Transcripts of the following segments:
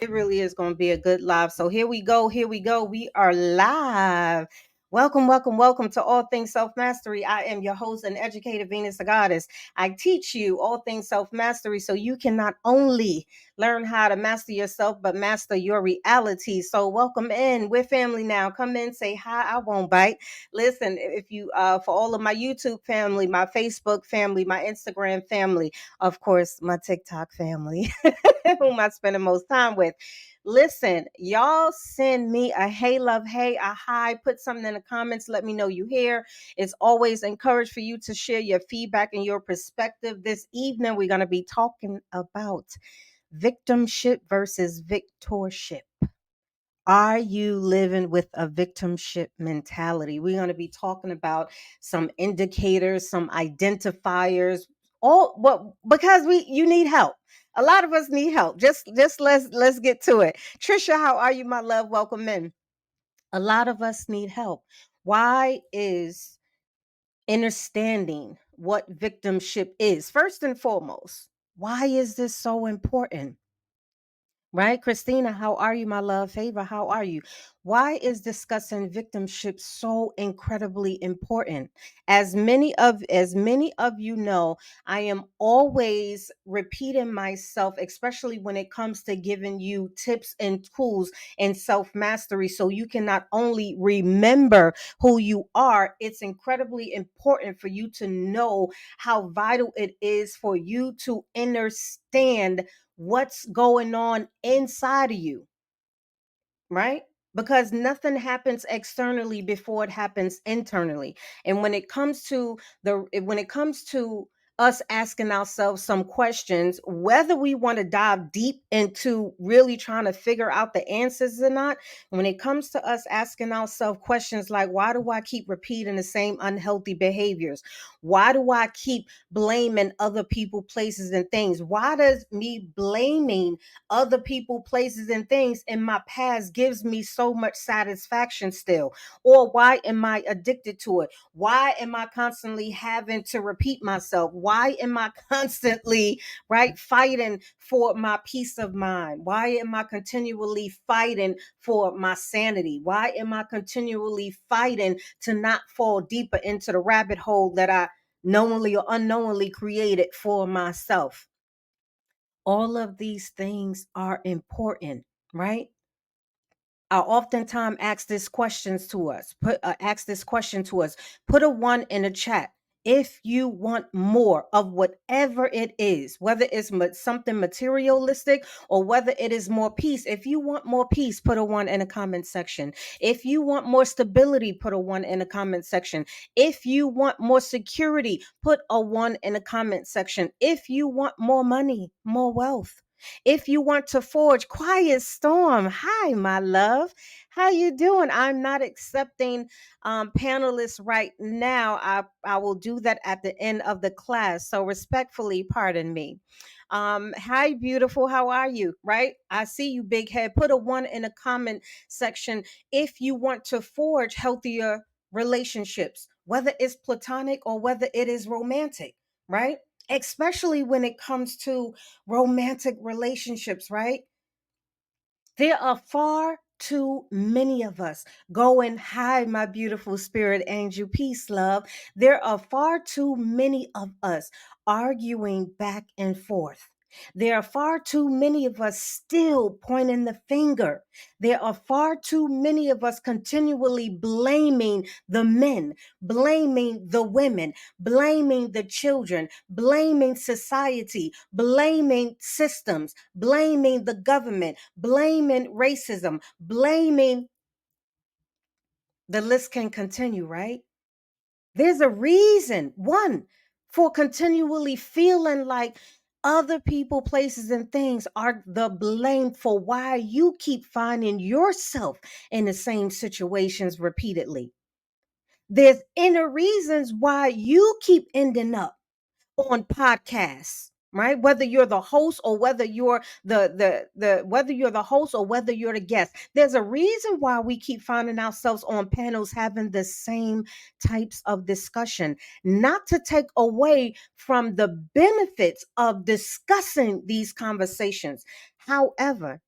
It really is going to be a good live. So here we go. Here we go. We are live. Welcome, welcome, welcome to All Things Self Mastery. I am your host and educator, Venus Agoddess. I teach you all things self mastery so you can not only learn how to master yourself, but master your reality. So welcome in. We're family now. Come in, say hi. I won't bite. Listen, if you, for all of my YouTube family, my Facebook family, my Instagram family, of course, my TikTok family. Whom I spend the most time with. Listen, y'all send me a hey, love, hey, a hi, put something in the comments. Let me know you here. It's always encouraged for you to share your feedback and your perspective. This evening, we're going to be talking about victimship versus victorship. Are you living with a victimship mentality? We're going to be talking about some indicators, some identifiers, all what because you need help. A lot of us need help. Just let's get to it. Trisha, how are you, my love? Welcome in. A lot of us need help. Why is understanding what victimship is? First and foremost, why is this so important? Right, Christina, how are you, my love? Favor, how are you? Why is discussing victimship so incredibly important? As many of you know, I am always repeating myself, especially when it comes to giving you tips and tools and self-mastery so you can not only remember who you are, it's incredibly important for you to know how vital it is for you to understand what's going on inside of you, right? Because nothing happens externally before it happens internally. And when it comes to us asking ourselves some questions, whether we want to dive deep into really trying to figure out the answers or not, when it comes to us asking ourselves questions like, why do I keep repeating the same unhealthy behaviors? Why do I keep blaming other people, places, and things? Why does me blaming other people, places, and things in my past gives me so much satisfaction still? Or why am I addicted to it? Why am I constantly having to repeat myself? Why am I constantly, right, fighting for my peace of mind? Why am I continually fighting for my sanity? Why am I continually fighting to not fall deeper into the rabbit hole that I knowingly or unknowingly created for myself? All of these things are important, right? I oftentimes ask this questions to us. Ask this question to us. Put a one in the chat if you want more of whatever it is, whether it's something materialistic or whether it is more peace. If you want more peace, put a one in the comment section. If you want more stability, put a one in the comment section. If you want more security, put a one in the comment section. If you want more money, more wealth, if you want to forge, quiet storm, hi my love, how you doing? I'm not accepting panelists right now. I will do that at the end of the class, so respectfully pardon me. Hi beautiful, how are you? Right, I see you, big head. Put a one in the comment section if you want to forge healthier relationships, whether it's platonic or whether it is romantic, right? Especially when it comes to romantic relationships, right? There are far too many of us going, hi, my beautiful spirit angel, peace, love. There are far too many of us arguing back and forth. There are far too many of us still pointing the finger. There are far too many of us continually blaming the men, blaming the women, blaming the children, blaming society, blaming systems, blaming the government, blaming racism, blaming, the list can continue, right? There's a reason, one, for continually feeling like other people, places, and things are the blame for why you keep finding yourself in the same situations repeatedly. There's inner reasons why you keep ending up on podcasts, right? Whether you're the host or whether you're the whether you're the host or whether you're the guest, there's a reason why we keep finding ourselves on panels having the same types of discussion. Not to take away from the benefits of discussing these conversations, however,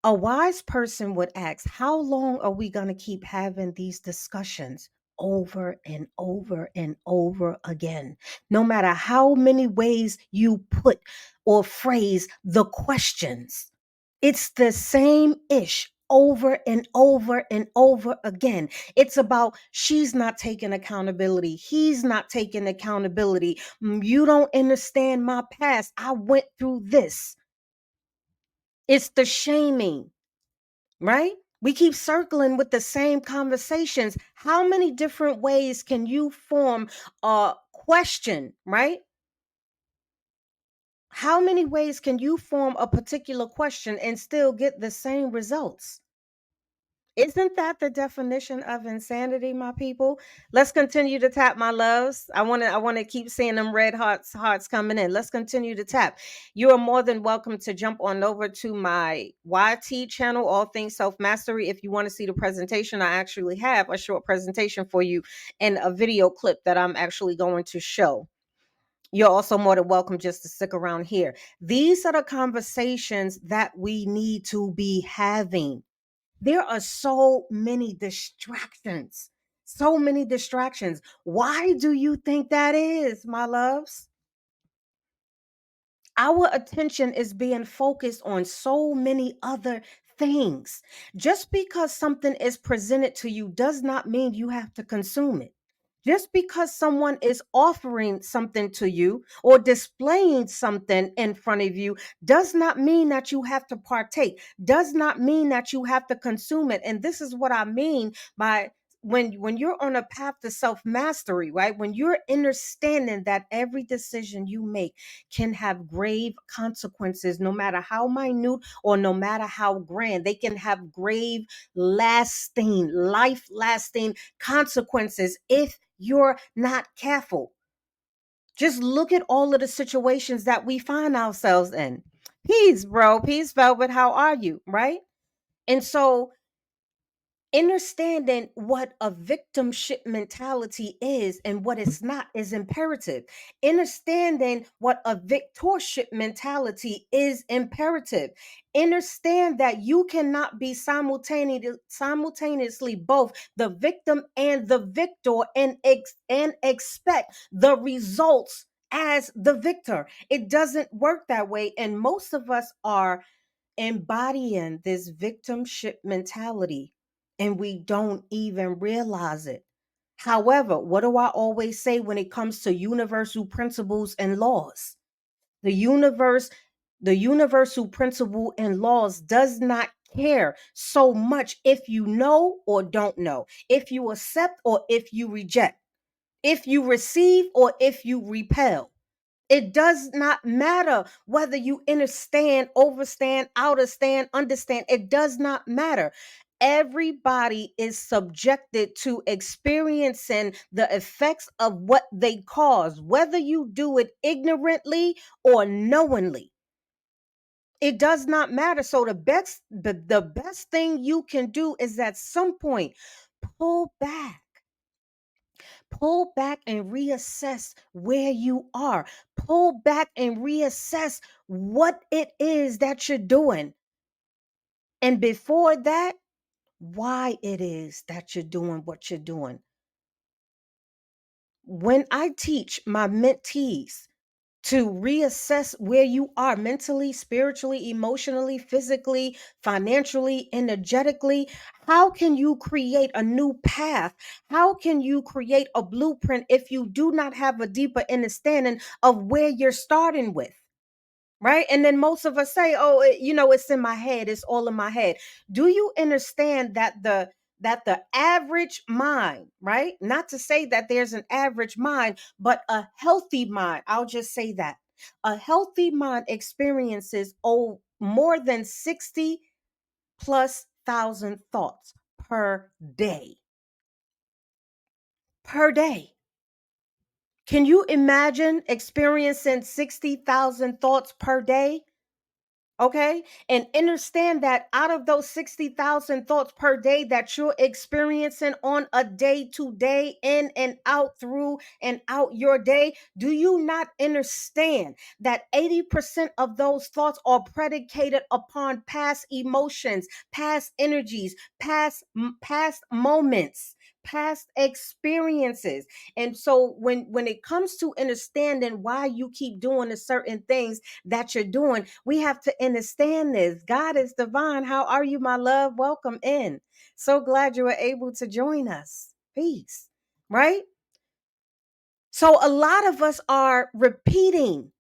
A wise person would ask, how long are we going to keep having these discussions over and over and over again? No matter how many ways you put or phrase the questions, it's the same ish over and over and over again. It's about she's not taking accountability. He's not taking accountability. You don't understand my past. I went through this. It's the shaming, right? We keep circling with the same conversations. How many different ways can you form a question, right? How many ways can you form a particular question and still get the same results? Isn't that the definition of insanity, my people? Let's continue to tap, my loves. I want to keep seeing them red hearts coming in. Let's continue to tap. You are more than welcome to jump on over to my YT channel, All Things Self Mastery. If you want to see the presentation, I actually have a short presentation for you and a video clip that I'm actually going to show. You're also more than welcome just to stick around here. These are the conversations that we need to be having. There are so many distractions. So many distractions. Why do you think that is, my loves? Our attention is being focused on so many other things. Just because something is presented to you does not mean you have to consume it. Just because someone is offering something to you or displaying something in front of you does not mean that you have to partake, does not mean that you have to consume it. And this is what I mean by when you're on a path to self mastery, right? When you're understanding that every decision you make can have grave consequences, no matter how minute or no matter how grand, they can have grave, lasting, life lasting consequences if you're not careful. Just look at all of the situations that we find ourselves in. Peace, bro. Peace, Velvet. How are you? Right? And so understanding what a victimship mentality is and what it's not is imperative. Understanding what a victorship mentality is imperative. Understand that you cannot be simultaneously both the victim and the victor and expect the results as the victor. It doesn't work that way, and most of us are embodying this victimship mentality and we don't even realize it. However, what do I always say when it comes to universal principles and laws? The universe, the universal principle and laws does not care so much if you know or don't know, if you accept or if you reject, if you receive or if you repel. It does not matter whether you understand, overstand, understand, understand. It does not matter. Everybody is subjected to experiencing the effects of what they cause, whether you do it ignorantly or knowingly. It does not matter. So the best thing you can do is at some point pull back. Pull back and reassess where you are. Pull back and reassess what it is that you're doing. And before that, why it is that you're doing what you're doing. When I teach my mentees to reassess where you are mentally, spiritually, emotionally, physically, financially, energetically, how can you create a new path? How can you create a blueprint if you do not have a deeper understanding of where you're starting with? Right? And then most of us say, "Oh, it's in my head. It's all in my head." Do you understand that the average mind, right? Not to say that there's an average mind, but a healthy mind. I'll just say that. A healthy mind experiences more than 60 plus thousand thoughts per day. Per day. Can you imagine experiencing 60,000 thoughts per day? Okay. And understand that out of those 60,000 thoughts per day that you're experiencing on a day to day, in and out, through and out your day, do you not understand that 80% of those thoughts are predicated upon past emotions, past energies, past moments, past experiences? And so when it comes to understanding why you keep doing the certain things that you're doing, we have to understand this. God is divine. How are you, my love? Welcome in. So glad you were able to join us. Peace. Right? So, a lot of us are repeating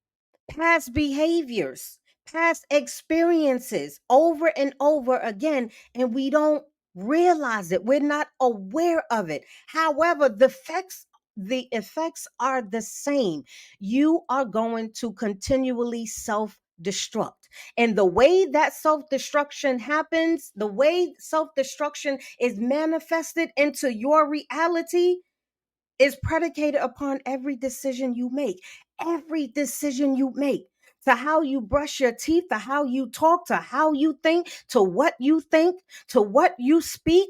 past behaviors, past experiences over and over again, and we don't realize it. We're not aware of it. However, the effects are the same. You are going to continually self-destruct. And the way that self-destruction happens, the way self-destruction is manifested into your reality, is predicated upon every decision you make. Every decision you make, to how you brush your teeth, to how you talk, to how you think, to what you speak,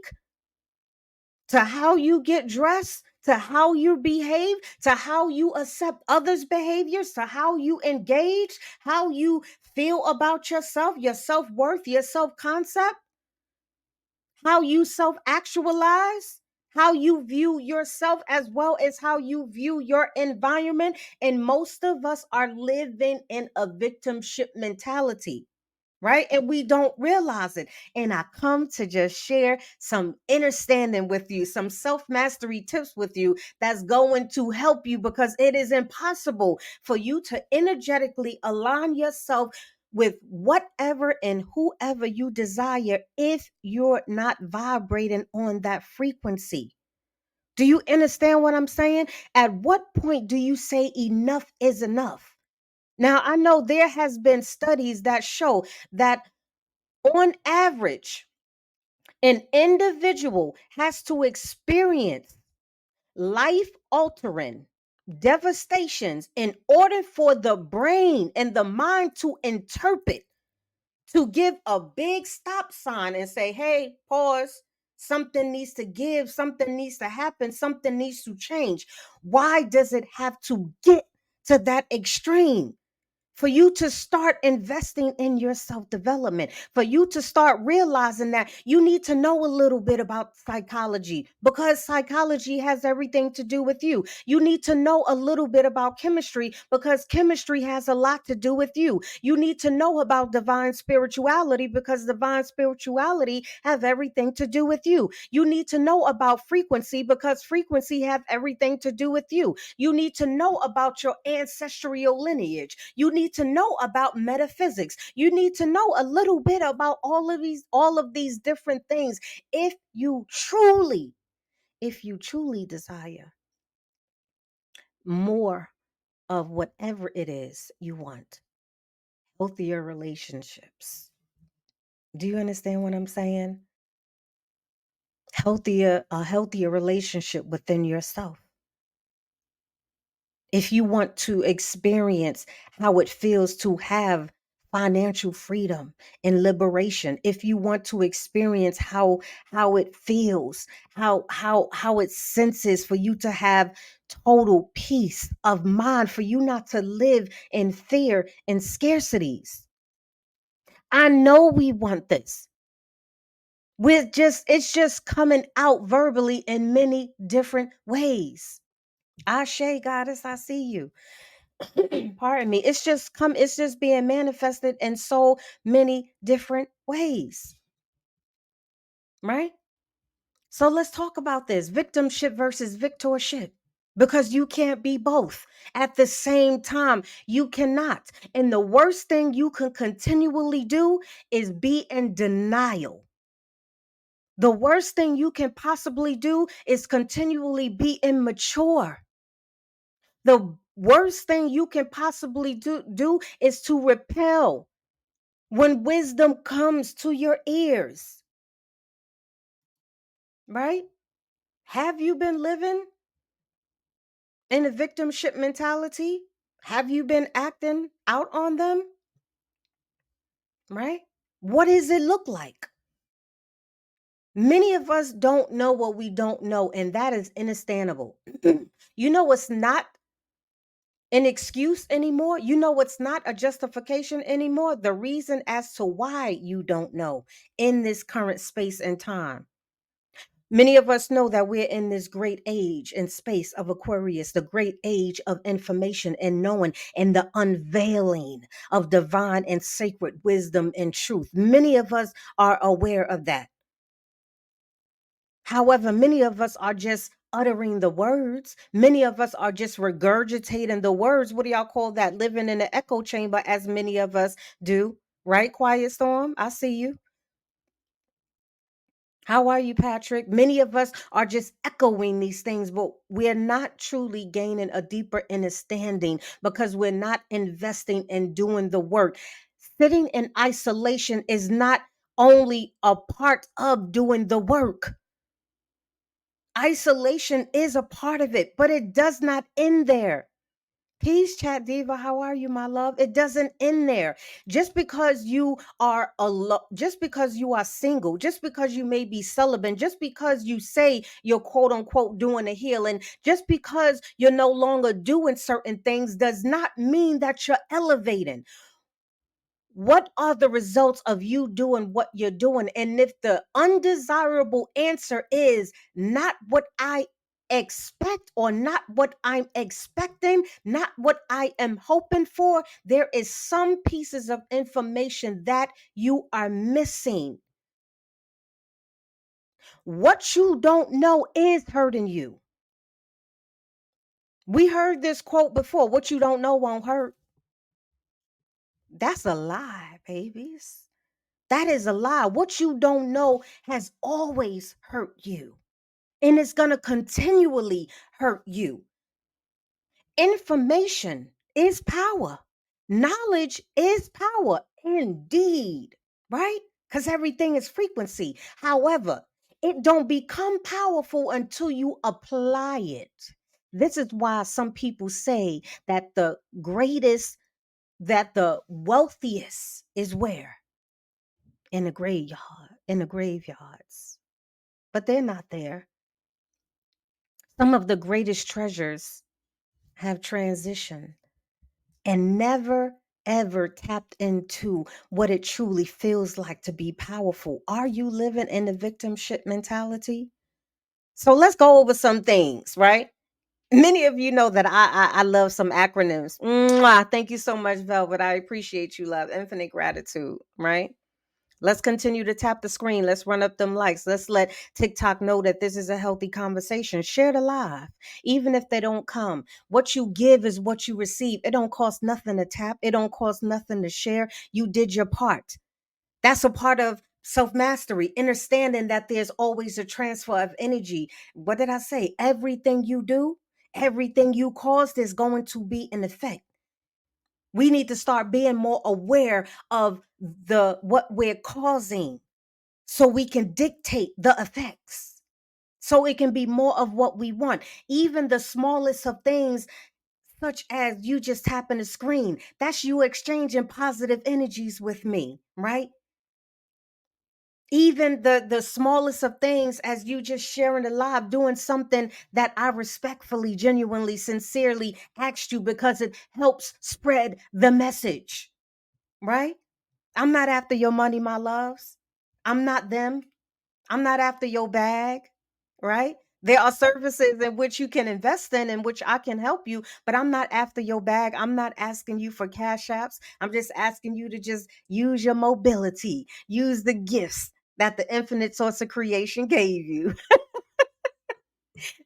to how you get dressed, to how you behave, to how you accept others' behaviors, to how you engage, how you feel about yourself, your self worth, your self concept, how you self actualize, how you view yourself, as well as how you view your environment. And most of us are living in a victimship mentality, right? And we don't realize it. And I come to just share some understanding with you, some self mastery tips with you that's going to help you, because it is impossible for you to energetically align yourself with whatever and whoever you desire if you're not vibrating on that frequency. Do you understand what I'm saying? At what point do you say enough is enough? Now, I know there has been studies that show that on average, an individual has to experience life altering devastations in order for the brain and the mind to interpret, to give a big stop sign and say, hey, pause. Something needs to give, something needs to happen, something needs to change. Why does it have to get to that extreme? For you to start investing in your self development, for you to start realizing that you need to know a little bit about psychology, because psychology has everything to do with you. You need to know a little bit about chemistry, because chemistry has a lot to do with you. You need to know about divine spirituality, because divine spirituality have everything to do with you. You need to know about frequency, because frequency have everything to do with you. You need to know about your ancestral lineage. You need to know about metaphysics. You need to know a little bit about all of these different things if you truly desire more of whatever it is you want. Healthier relationships. Do you understand what I'm saying? A healthier relationship within yourself. If you want to experience how it feels to have financial freedom and liberation, if you want to experience how it feels, how it senses for you to have total peace of mind, for you not to live in fear and scarcities. I know we want this. It's just coming out verbally in many different ways. Ashe, goddess, I see you. Pardon me. It's just being manifested in so many different ways, right? So let's talk about this victimship versus victorship, because you can't be both at the same time. You cannot. And the worst thing you can continually do is be in denial. The worst thing you can possibly do is continually be immature. The worst thing you can possibly do is to repel when wisdom comes to your ears, right? Have you been living in a victimship mentality? Have you been acting out on them? right? What does it look like? Many of us don't know what we don't know, and that is understandable. You know what's not an excuse anymore? You know what's not a justification anymore? The reason as to why you don't know in this current space and time. Many of us know that we're in this great age and space of Aquarius, the great age of information and knowing and the unveiling of divine and sacred wisdom and truth. Many of us are aware of that. However, many of us are just uttering the words. Many of us are just regurgitating the words. What do y'all call that? Living in an echo chamber, as many of us do. Right, Quiet Storm? I see you. How are you, Patrick? Many of us are just echoing these things, but we're not truly gaining a deeper understanding because we're not investing in doing the work. Sitting in isolation is not only a part of doing the work. Isolation is a part of it, but it does not end there. Peace, Chat Diva. How are you, my love? It doesn't end there. Just because you are just because you are single, just because you may be celibate, just because you say you're quote unquote doing the healing, just because you're no longer doing certain things does not mean that you're elevating. What are the results of you doing what you're doing? And if the undesirable answer is not what I expect or not what I'm expecting, not what I am hoping for, there is some pieces of information that you are missing. What you don't know is hurting you. We heard this quote before: what you don't know won't hurt. That's a lie, babies. That is a lie. What you don't know has always hurt you, and it's going to continually hurt you. Information is power. Knowledge is power indeed, right? Because everything is frequency. However, it don't become powerful until you apply it. This is why some people say that the wealthiest is where? In the graveyard, in the graveyards. But they're not there. Some of the greatest treasures have transitioned and never ever tapped into what it truly feels like to be powerful. Are you living in the victimship mentality? So let's go over some things, right? Many of you know that I love some acronyms. Mwah! Thank you so much, Velvet. I appreciate you, love. Infinite gratitude, right? Let's continue to tap the screen. Let's run up them likes. Let's let TikTok know that this is a healthy conversation. Share the live, even if they don't come. What you give is what you receive. It don't cost nothing to tap. It don't cost nothing to share. You did your part. That's a part of self mastery, understanding that there's always a transfer of energy. What did I say? Everything you do, everything you caused is going to be an effect. We need to start being more aware of the what we're causing so we can dictate the effects. So it can be more of what we want. Even the smallest of things, such as you just tapping the screen, that's you exchanging positive energies with me, right? Even the smallest of things, as you just sharing the live, doing something that I respectfully, genuinely, sincerely asked you because it helps spread the message, right? I'm not after your money, my loves. I'm not them. I'm not after your bag, right? There are services in which you can invest in which I can help you, but I'm not after your bag. I'm not asking you for cash apps. I'm just asking you to just use your mobility, use the gifts that the infinite source of creation gave you.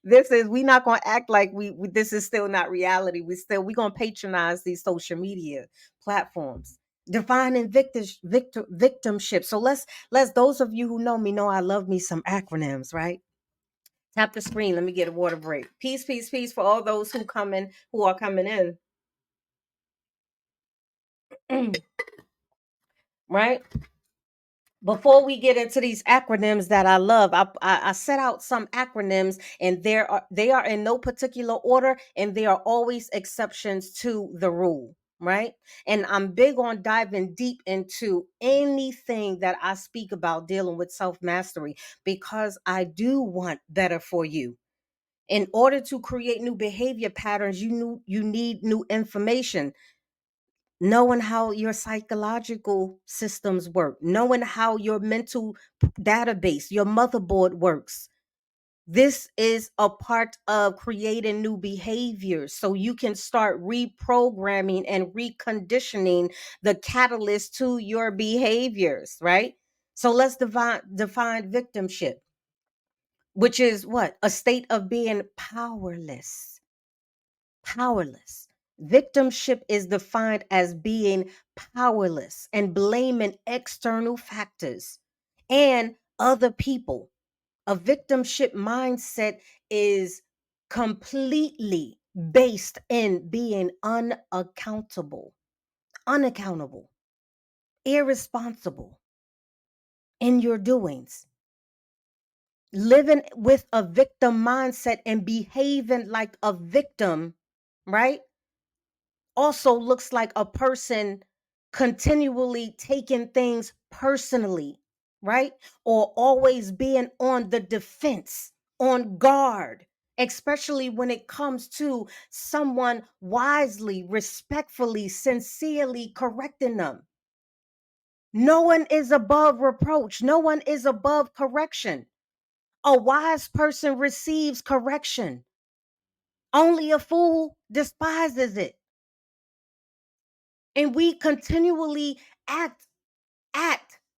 We not going to act like this is still not reality. We going to patronize these social media platforms. Defining victimship. So let's those of you who know me know I love me some acronyms, right? Tap the screen. Let me get a water break. Peace, peace, peace for all those who are coming in. Right? Before we get into these acronyms that I love, I set out some acronyms, and they are in no particular order, and they are always exceptions to the rule. right? And I'm big on diving deep into anything that I speak about dealing with self mastery because I do want better for you. In order to create new behavior patterns, you need new information, knowing how your psychological systems work, knowing how your mental database, your motherboard works. This is a part of creating new behaviors so you can start reprogramming and reconditioning the catalyst to your behaviors, right? So let's define victimship, which is what? A state of being powerless. Powerless. Victimship is defined as being powerless and blaming external factors and other people. A victimship mindset is completely based in being unaccountable, irresponsible in your doings. Living with a victim mindset and behaving like a victim, right? Also looks like a person continually taking things personally, right? Or always being on the defense, on guard, especially when it comes to someone wisely, respectfully, sincerely correcting them. No one is above reproach, no one is above correction. A wise person receives correction. Only a fool despises it. And we continually act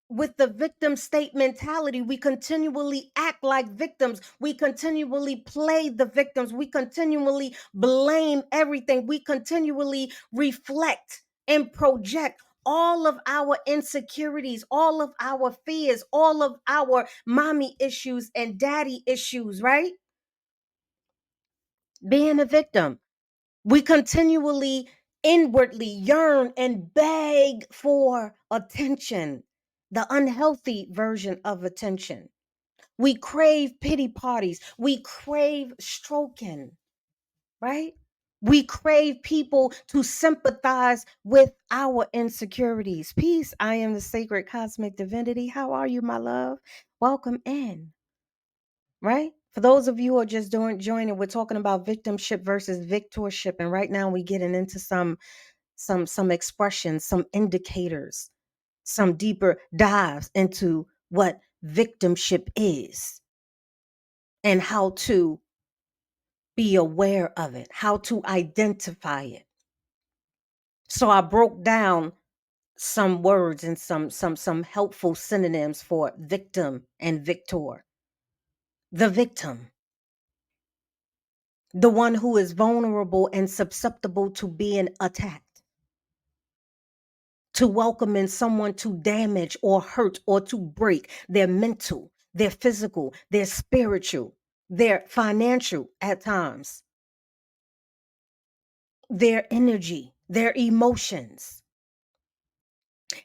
with the victim state mentality. We continually act like victims. We continually play the victims. We continually blame everything. We continually reflect and project all of our insecurities, all of our fears, all of our mommy issues and daddy issues, right? Being a victim. We continually inwardly yearn and beg for attention, the unhealthy version of attention. We crave pity parties. We crave stroking, right? We crave people to sympathize with our insecurities. Peace, I am the sacred cosmic divinity. How are you, my love? Welcome in, right? For those of you who are just joining, we're talking about victimship versus victorship, and right now we're getting into some expressions, some indicators, some deeper dives into what victimship is and how to be aware of it, how to identify it. So I broke down some words and some helpful synonyms for victim and victor. The victim, the one who is vulnerable and susceptible to being attacked, to welcoming someone to damage or hurt or to break their mental, their physical, their spiritual, their financial at times, their energy, their emotions.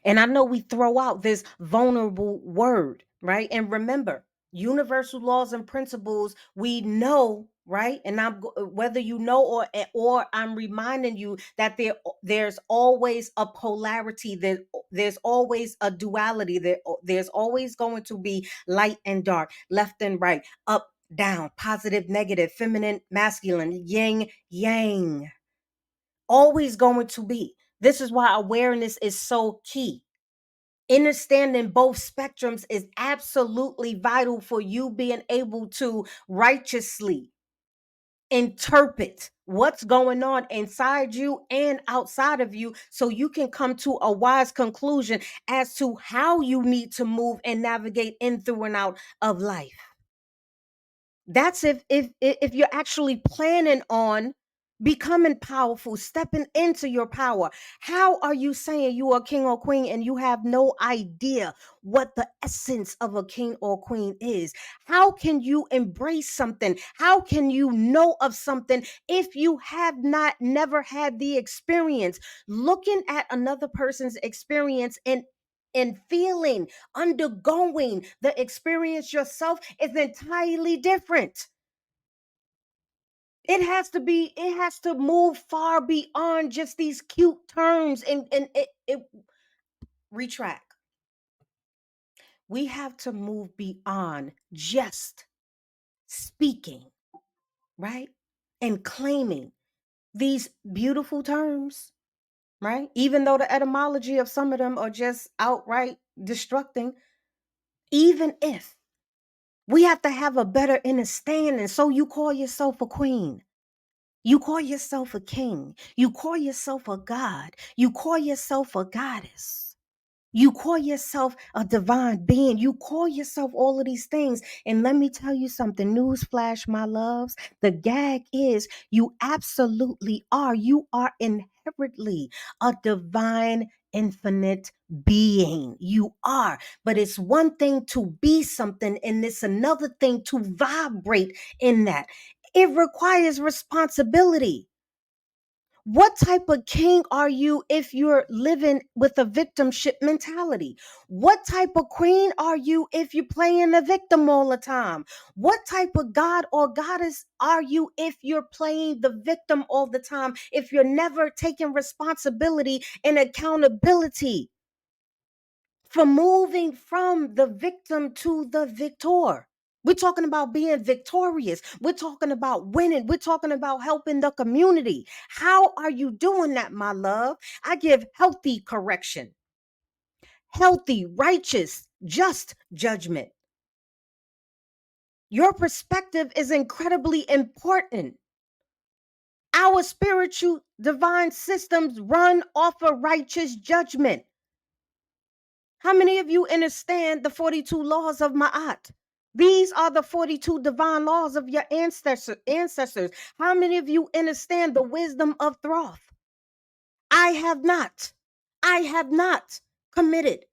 And I know we throw out this vulnerable word, right? And remember, universal laws and principles, we know, right? And whether you know or I'm reminding you that there's always a polarity, there's always a duality, there's always going to be light and dark, left and right, up, down, positive, negative, feminine, masculine, yin, yang. Always going to be. This is why awareness is so key. Understanding both spectrums is absolutely vital for you being able to righteously interpret what's going on inside you and outside of you so you can come to a wise conclusion as to how you need to move and navigate in, through, and out of life. That's if you're actually planning on becoming powerful, stepping into your power. How are you saying you are king or queen and you have no idea what the essence of a king or queen is? How can you embrace something? How can you know of something if you have not never had the experience? Looking at another person's experience and feeling, undergoing the experience yourself is entirely different. It has to move far beyond just these cute terms and it retract. We have to move beyond just speaking, right? And claiming these beautiful terms, right? Even though the etymology of some of them are just outright destructing, even if we have to have a better understanding. So you call yourself a queen. You call yourself a king. You call yourself a god. You call yourself a goddess. You call yourself a divine being. You call yourself all of these things. And let me tell you something, newsflash, my loves. The gag is you absolutely are. You are inherently a divine, infinite being. You are. But it's one thing to be something, and it's another thing to vibrate in that. It requires responsibility. What type of king are you if you're living with a victimship mentality? What type of queen are you if you're playing the victim all the time? What type of god or goddess are you if you're playing the victim all the time? If you're never taking responsibility and accountability for moving from the victim to the victor? We're talking about being victorious. We're talking about winning. We're talking about helping the community. How are you doing that, my love? I give healthy correction, healthy, righteous, just judgment. Your perspective is incredibly important. Our spiritual divine systems run off of righteous judgment. How many of you understand the 42 laws of Ma'at? These are the 42 divine laws of your ancestors. How many of you understand the wisdom of Thoth? I have not. I have not committed.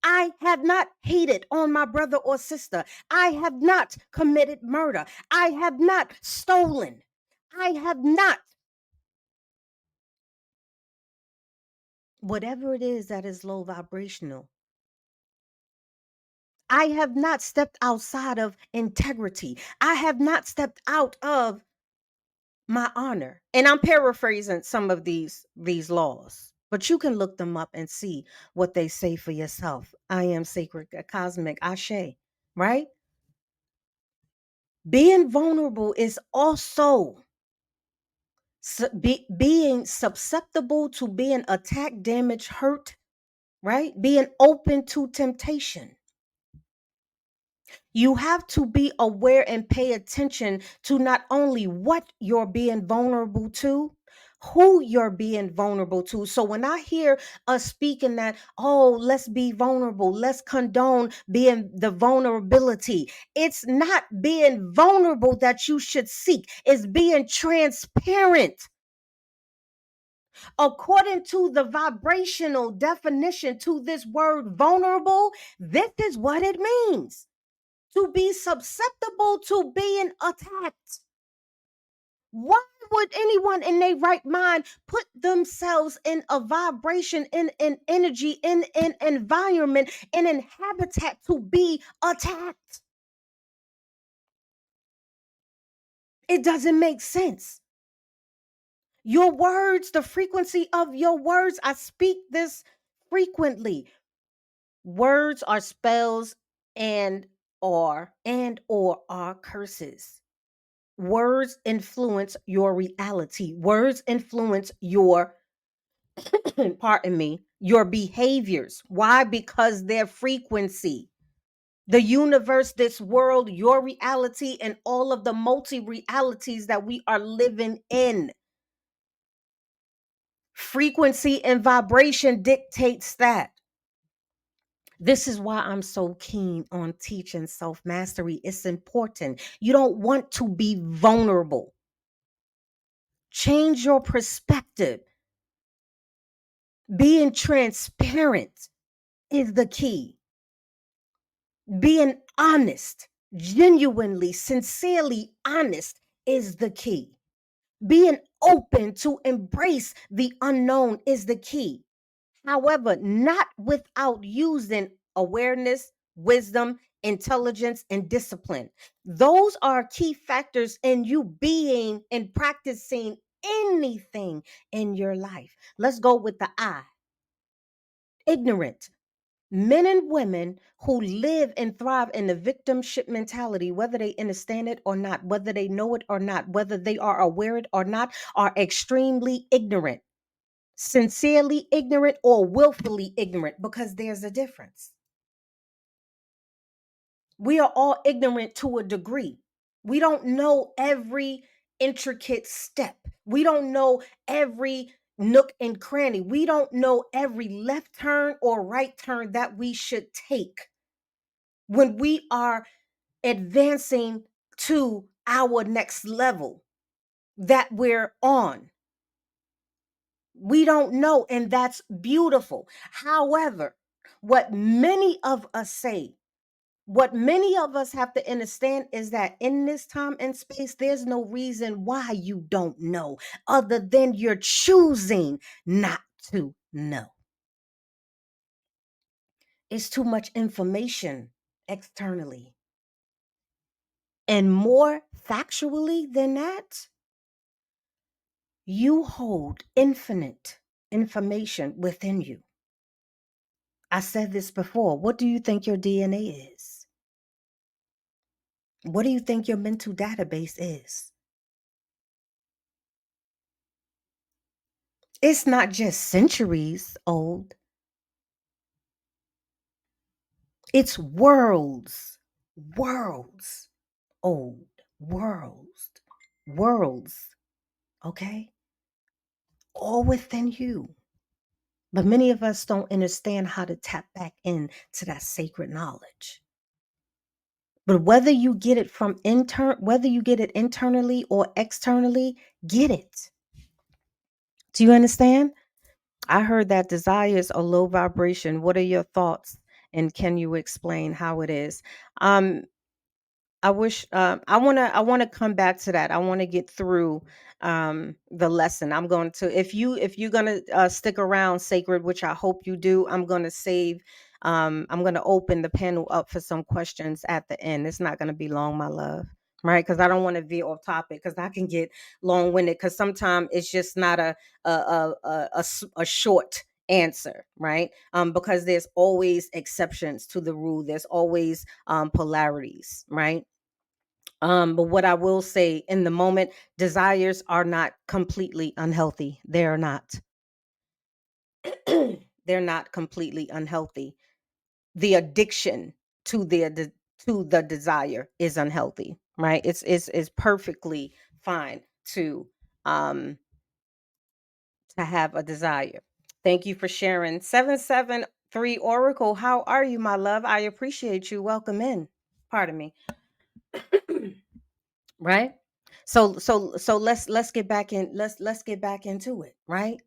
I have not hated on my brother or sister. I have not committed murder. I have not stolen. I have not. Whatever it is that is low vibrational, I have not stepped outside of integrity. I have not stepped out of my honor. And I'm paraphrasing some of these laws, but you can look them up and see what they say for yourself. I am sacred, cosmic, ashe, right? Being vulnerable is also being susceptible to being attacked, damaged, hurt, right? Being open to temptation. You have to be aware and pay attention to not only what you're being vulnerable to, who you're being vulnerable to. So when I hear us speaking that, oh, let's be vulnerable, let's condone being the vulnerability, it's not being vulnerable that you should seek, it's being transparent. According to the vibrational definition to this word vulnerable, this is what it means: to be susceptible to being attacked. Why would anyone in their right mind put themselves in a vibration, in an energy, in an environment, in an habitat to be attacked? It doesn't make sense. Your words, the frequency of your words, I speak this frequently. Words are spells and or are curses. Words influence your reality. Words influence your, pardon me, your behaviors. Why? Because their frequency. The universe, this world, your reality, and all of the multi realities that we are living in. Frequency and vibration dictates that. This is why I'm so keen on teaching self mastery. It's important. You don't want to be vulnerable. Change your perspective. Being transparent is the key. Being honest, genuinely, sincerely honest is the key. Being open to embrace the unknown is the key. However, not without using awareness, wisdom, intelligence, and discipline. Those are key factors in you being and practicing anything in your life. Let's go with the I. Ignorant. Men and women who live and thrive in the victimship mentality, whether they understand it or not, whether they know it or not, whether they are aware it or not, are extremely ignorant, sincerely ignorant, or willfully ignorant, because there's a difference. We are all ignorant to a degree. We don't know every intricate step. We don't know every nook and cranny. We don't know every left turn or right turn that we should take when we are advancing to our next level that we're on. We don't know, and that's beautiful. However, what many of us say, what many of us have to understand is that in this time and space, there's no reason why you don't know other than you're choosing not to know. It's too much information externally. And more factually than that, you hold infinite information within you. I said this before. What do you think your DNA is? What do you think your mental database is? It's not just centuries old, it's worlds old, worlds, okay? All within you. But many of us don't understand how to tap back into that sacred knowledge. But whether you get it whether you get it internally or externally, get it. Do you understand? I heard that desires are low vibration. What are your thoughts? And can you explain how it is? Um, I wish I wanna come back to that. I want to get through the lesson. I'm going to if you're gonna stick around, sacred, which I hope you do. I'm gonna open the panel up for some questions at the end. It's not gonna be long, my love. Right, because I don't want to veer off topic because I can get long winded because sometimes it's just not a short answer, right? Because there's always exceptions to the rule. There's always polarities, right? But what I will say in the moment, desires are not completely unhealthy. They're not. They're not completely unhealthy. The addiction to to the desire is unhealthy, right? It's perfectly fine um to have a desire. Thank you for sharing. 773 Oracle, how are you, my love? I appreciate you. Welcome in. Pardon me. Right? So let's get back in let's get back into it, right?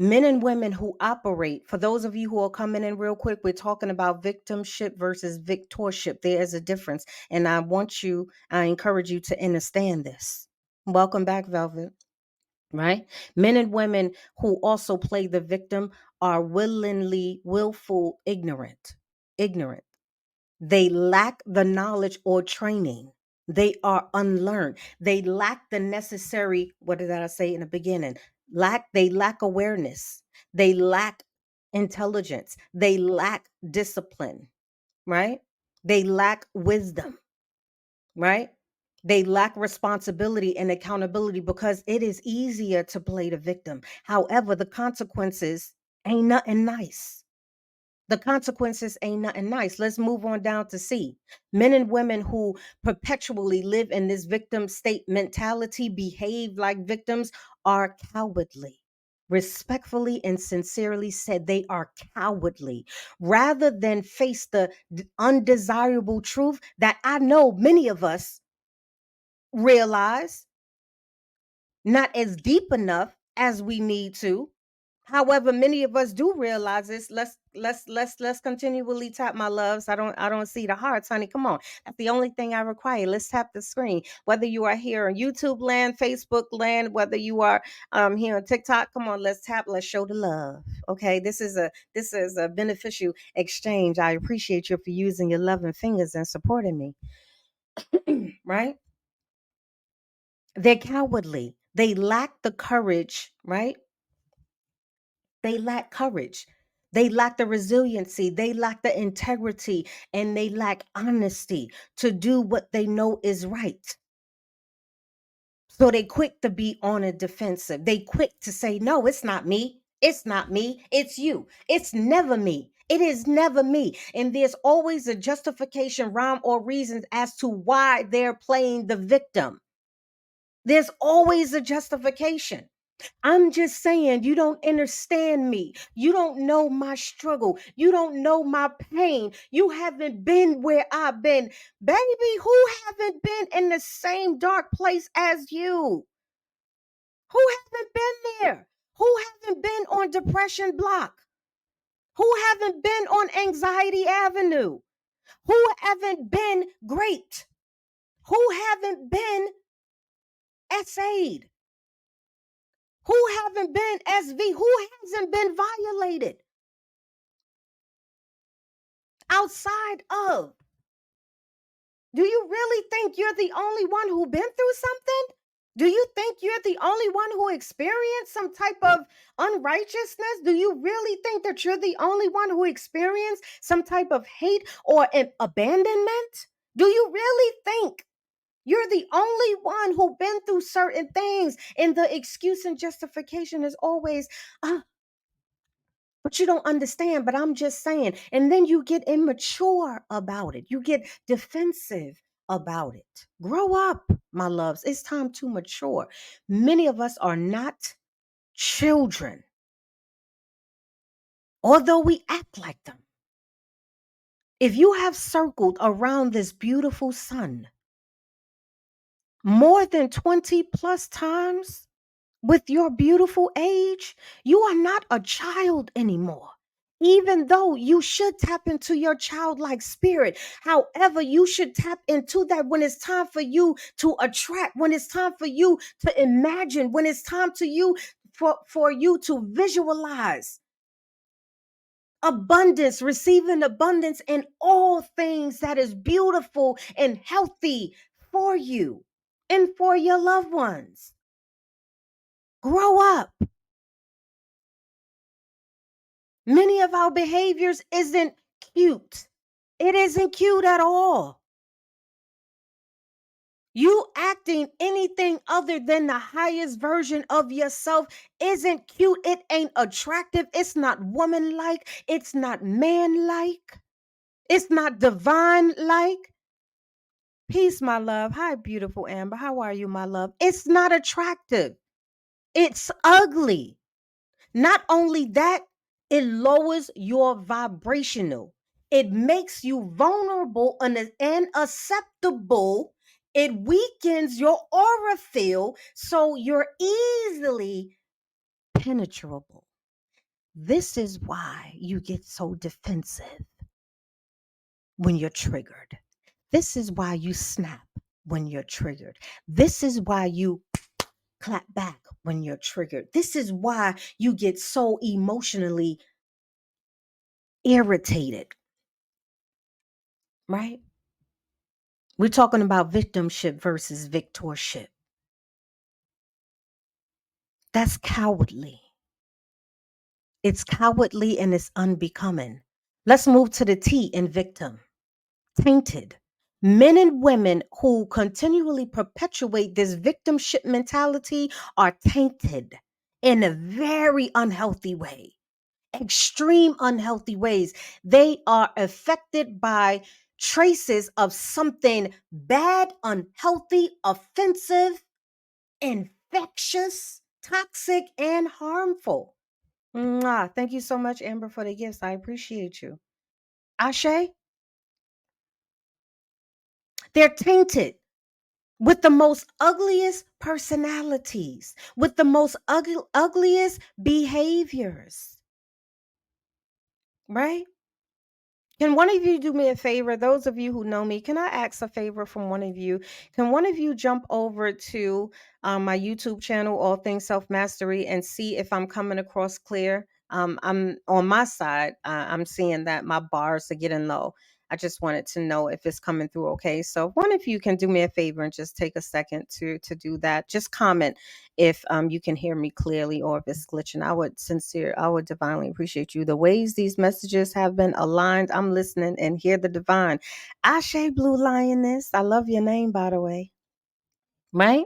Men and women who operate, for those of you who are coming in real quick, we're talking about victimship versus victorship. There is a difference, and I encourage you to understand this. Welcome back, Velvet. Right? Men and women who also play the victim are willful, ignorant. They lack the knowledge or training. They are unlearned. They lack the necessary, what did I say in the beginning? They lack awareness. They lack intelligence. They lack discipline, right? They lack wisdom, right? They lack responsibility and accountability because it is easier to play the victim. However, the consequences ain't nothing nice. The consequences ain't nothing nice. Let's move on down to C. Men and women who perpetually live in this victim state mentality, behave like victims, are cowardly. Respectfully and sincerely said, they are cowardly. Rather than face the undesirable truth that I know many of us realize, not as deep enough as we need to. However, many of us do realize this. Let's continually tap, my loves. I don't see the hearts, honey. Come on. That's the only thing I require. Let's tap the screen. Whether you are here on YouTube land, Facebook land, whether you are here on TikTok, come on, let's tap, let's show the love. Okay. This is a beneficial exchange. I appreciate you for using your loving fingers and supporting me. Right? They're cowardly. They lack the courage, right? They lack courage. They lack the resiliency. They lack the integrity, and they lack honesty to do what they know is right. So they quick to be on a defensive. They quick to say, no, it's not me. It's not me. It's you. It's never me. It is never me. And there's always a justification, rhyme, or reason as to why they're playing the victim. There's always a justification. I'm just saying, you don't understand me. You don't know my struggle. You don't know my pain. You haven't been where I've been. Baby, who haven't been in the same dark place as you? Who haven't been there? Who haven't been on depression block? Who haven't been on anxiety avenue? Who haven't been great? Who haven't been essayed? Who haven't been SV? Who hasn't been violated outside of? Do you really think you're the only one who been through something? Do you think you're the only one who experienced some type of unrighteousness? Do you really think that you're the only one who experienced some type of hate or an abandonment? Do you really think you're the only one who been through certain things? And the excuse and justification is always, "Ah, but you don't understand, but I'm just saying." And then you get immature about it. You get defensive about it. Grow up, my loves. It's time to mature. Many of us are not children, although we act like them. If you have circled around this beautiful sun more than 20 plus times, with your beautiful age, you are not a child anymore. Even though you should tap into your childlike spirit. However, you should tap into that when it's time for you to attract, when it's time for you to imagine, when it's time to you for you to visualize abundance, receiving abundance in all things that is beautiful and healthy for you and for your loved ones. Grow up. Many of our behaviors isn't cute. It isn't cute at all. You acting anything other than the highest version of yourself isn't cute. It ain't attractive. It's not woman like. It's not man like. It's not divine like. Peace, my love. Hi, beautiful Amber. How are you, my love? It's not attractive. It's ugly. Not only that, it lowers your vibrational. It makes you vulnerable and acceptable. It weakens your aura field, so you're easily penetrable. This is why you get so defensive when you're triggered. This is why you snap when you're triggered. This is why you clap back when you're triggered. This is why you get so emotionally irritated, right? We're talking about victimship versus victorship. That's cowardly. It's cowardly and it's unbecoming. Let's move to the T in victim. Tainted. Men and women who continually perpetuate this victimship mentality are tainted in a very unhealthy way. Extreme unhealthy ways. They are affected by traces of something bad, unhealthy, offensive, infectious, toxic, and harmful. Mwah. Thank you so much, Amber, for the gifts. I appreciate you. Ashe, they're tainted. with the most ugliest personalities, with the most ugliest behaviors, right? Can one of you do me a favor? Those of you who know me, can I ask a favor from one of you? Can one of you jump over to my YouTube channel, All Things Self Mastery, and see if I'm coming across clear? I'm on my side. I'm seeing that my bars are getting low. I just wanted to know if it's coming through okay. So, if one of you can do me a favor and just take a second to do that. Just comment if you can hear me clearly or if it's glitching. I would divinely appreciate you. The ways these messages have been aligned, I'm listening and hear the divine. Ashe, Blue Lioness. I love your name, by the way. Right?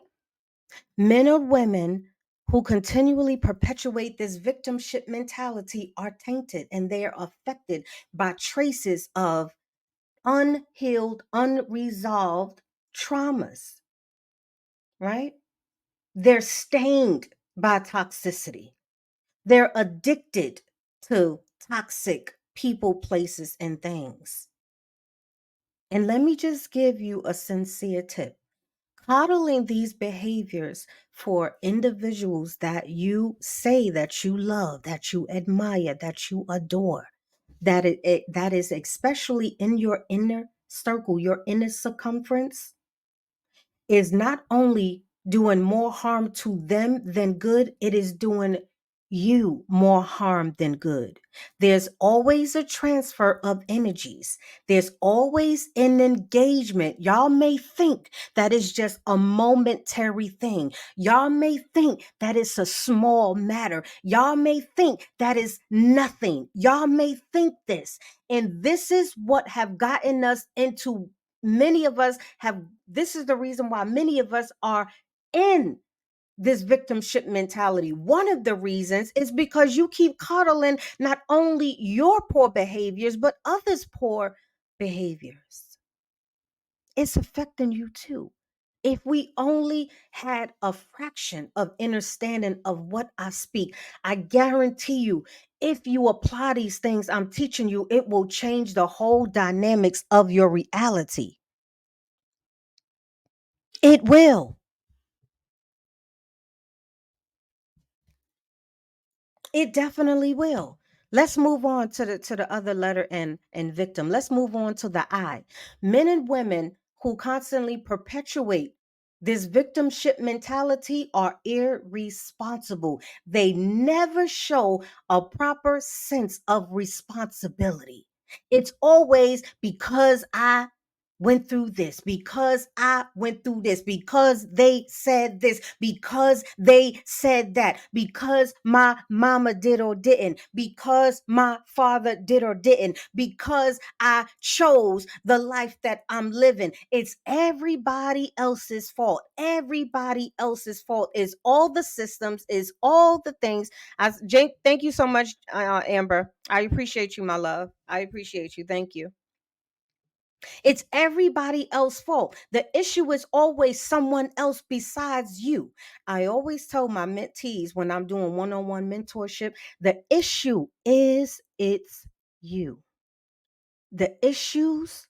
Men or women who continually perpetuate this victimship mentality are tainted and they are affected by traces of unhealed, unresolved traumas, right? They're stained by toxicity. They're addicted to toxic people, places, and things. And let me just give you a sincere tip. Coddling these behaviors for individuals that you say that you love, that you admire, that you adore, that is especially in your inner circle, your inner circumference, is not only doing more harm to them than good, it is doing you more harm than good. There's always a transfer of energies. There's always an engagement. Y'all may think that is just a momentary thing. Y'all may think that it's a small matter. Y'all may think that is nothing. Y'all may think this. And this is what have gotten us into, many of us have, this is the reason why many of us are in this victimship mentality. One of the reasons is because you keep coddling not only your poor behaviors, but others' poor behaviors. It's affecting you too. If we only had a fraction of understanding of what I speak, I guarantee you, if you apply these things I'm teaching you, it will change the whole dynamics of your reality. It will. It definitely will. Let's move on to the other letter N and victim. Let's move on to the I. Men and women who constantly perpetuate this victimship mentality are irresponsible. They never show a proper sense of responsibility. It's always because I went through this, because I went through this, because they said this, because they said that, because my mama did or didn't, because my father did or didn't, because I chose the life that I'm living. It's everybody else's fault. Everybody else's fault. Is all the systems, is all the things. Jake, thank you so much, Amber. I appreciate you, my love. I appreciate you. Thank you. It's everybody else's fault. The issue is always someone else besides you. I always tell my mentees when I'm doing one-on-one mentorship, the issue is it's you. The issues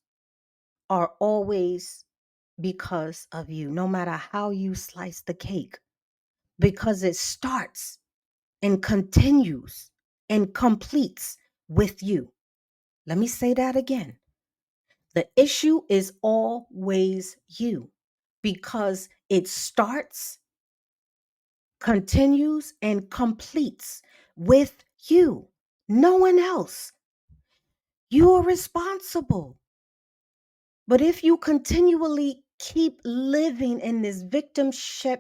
are always because of you, no matter how you slice the cake, because it starts and continues and completes with you. Let me say that again. The issue is always you because it starts, continues, and completes with you. No one else. You are responsible. But if you continually keep living in this victimship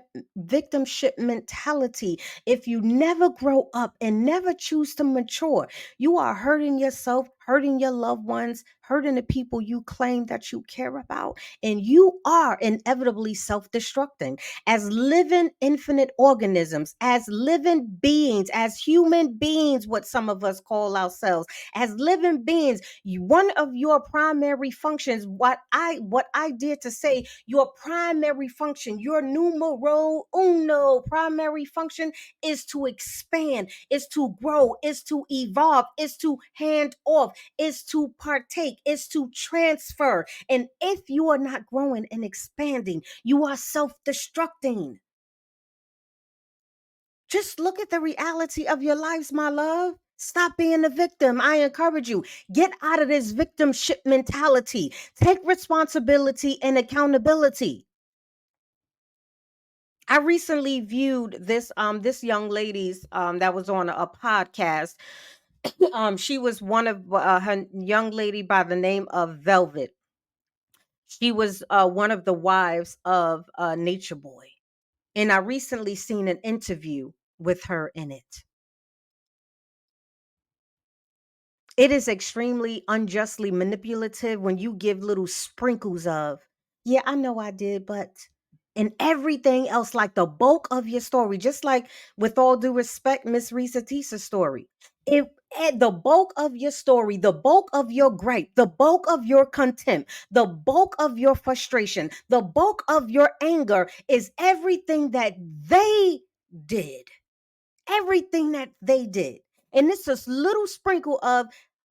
mentality, if you never grow up and never choose to mature, you are hurting yourself, hurting your loved ones, hurting the people you claim that you care about, and you are inevitably self-destructing. As living infinite organisms, as living beings, as human beings, what some of us call ourselves, as living beings, one of your primary functions, what I dare to say, your primary function, your numero uno primary function is to expand, is to grow, is to evolve, is to hand off, off, is to partake, is to transfer. And if you are not growing and expanding, you are self-destructing. Just look at the reality of your lives, my love. Stop being a victim. I encourage you. Get out of this victimship mentality. Take responsibility and accountability. I recently viewed this young lady's that was on a podcast. She was one of her young lady by the name of Velvet. She was one of the wives of Nature Boy. And I recently seen an interview with her in it. It is extremely unjustly manipulative when you give little sprinkles of, yeah, I know I did, but, and everything else, like the bulk of your story, just like with all due respect, Miss Risa Tisa's story. If the bulk of your story, the bulk of your gripe, the bulk of your contempt, the bulk of your frustration, the bulk of your anger is everything that they did. Everything that they did. And it's a little sprinkle of,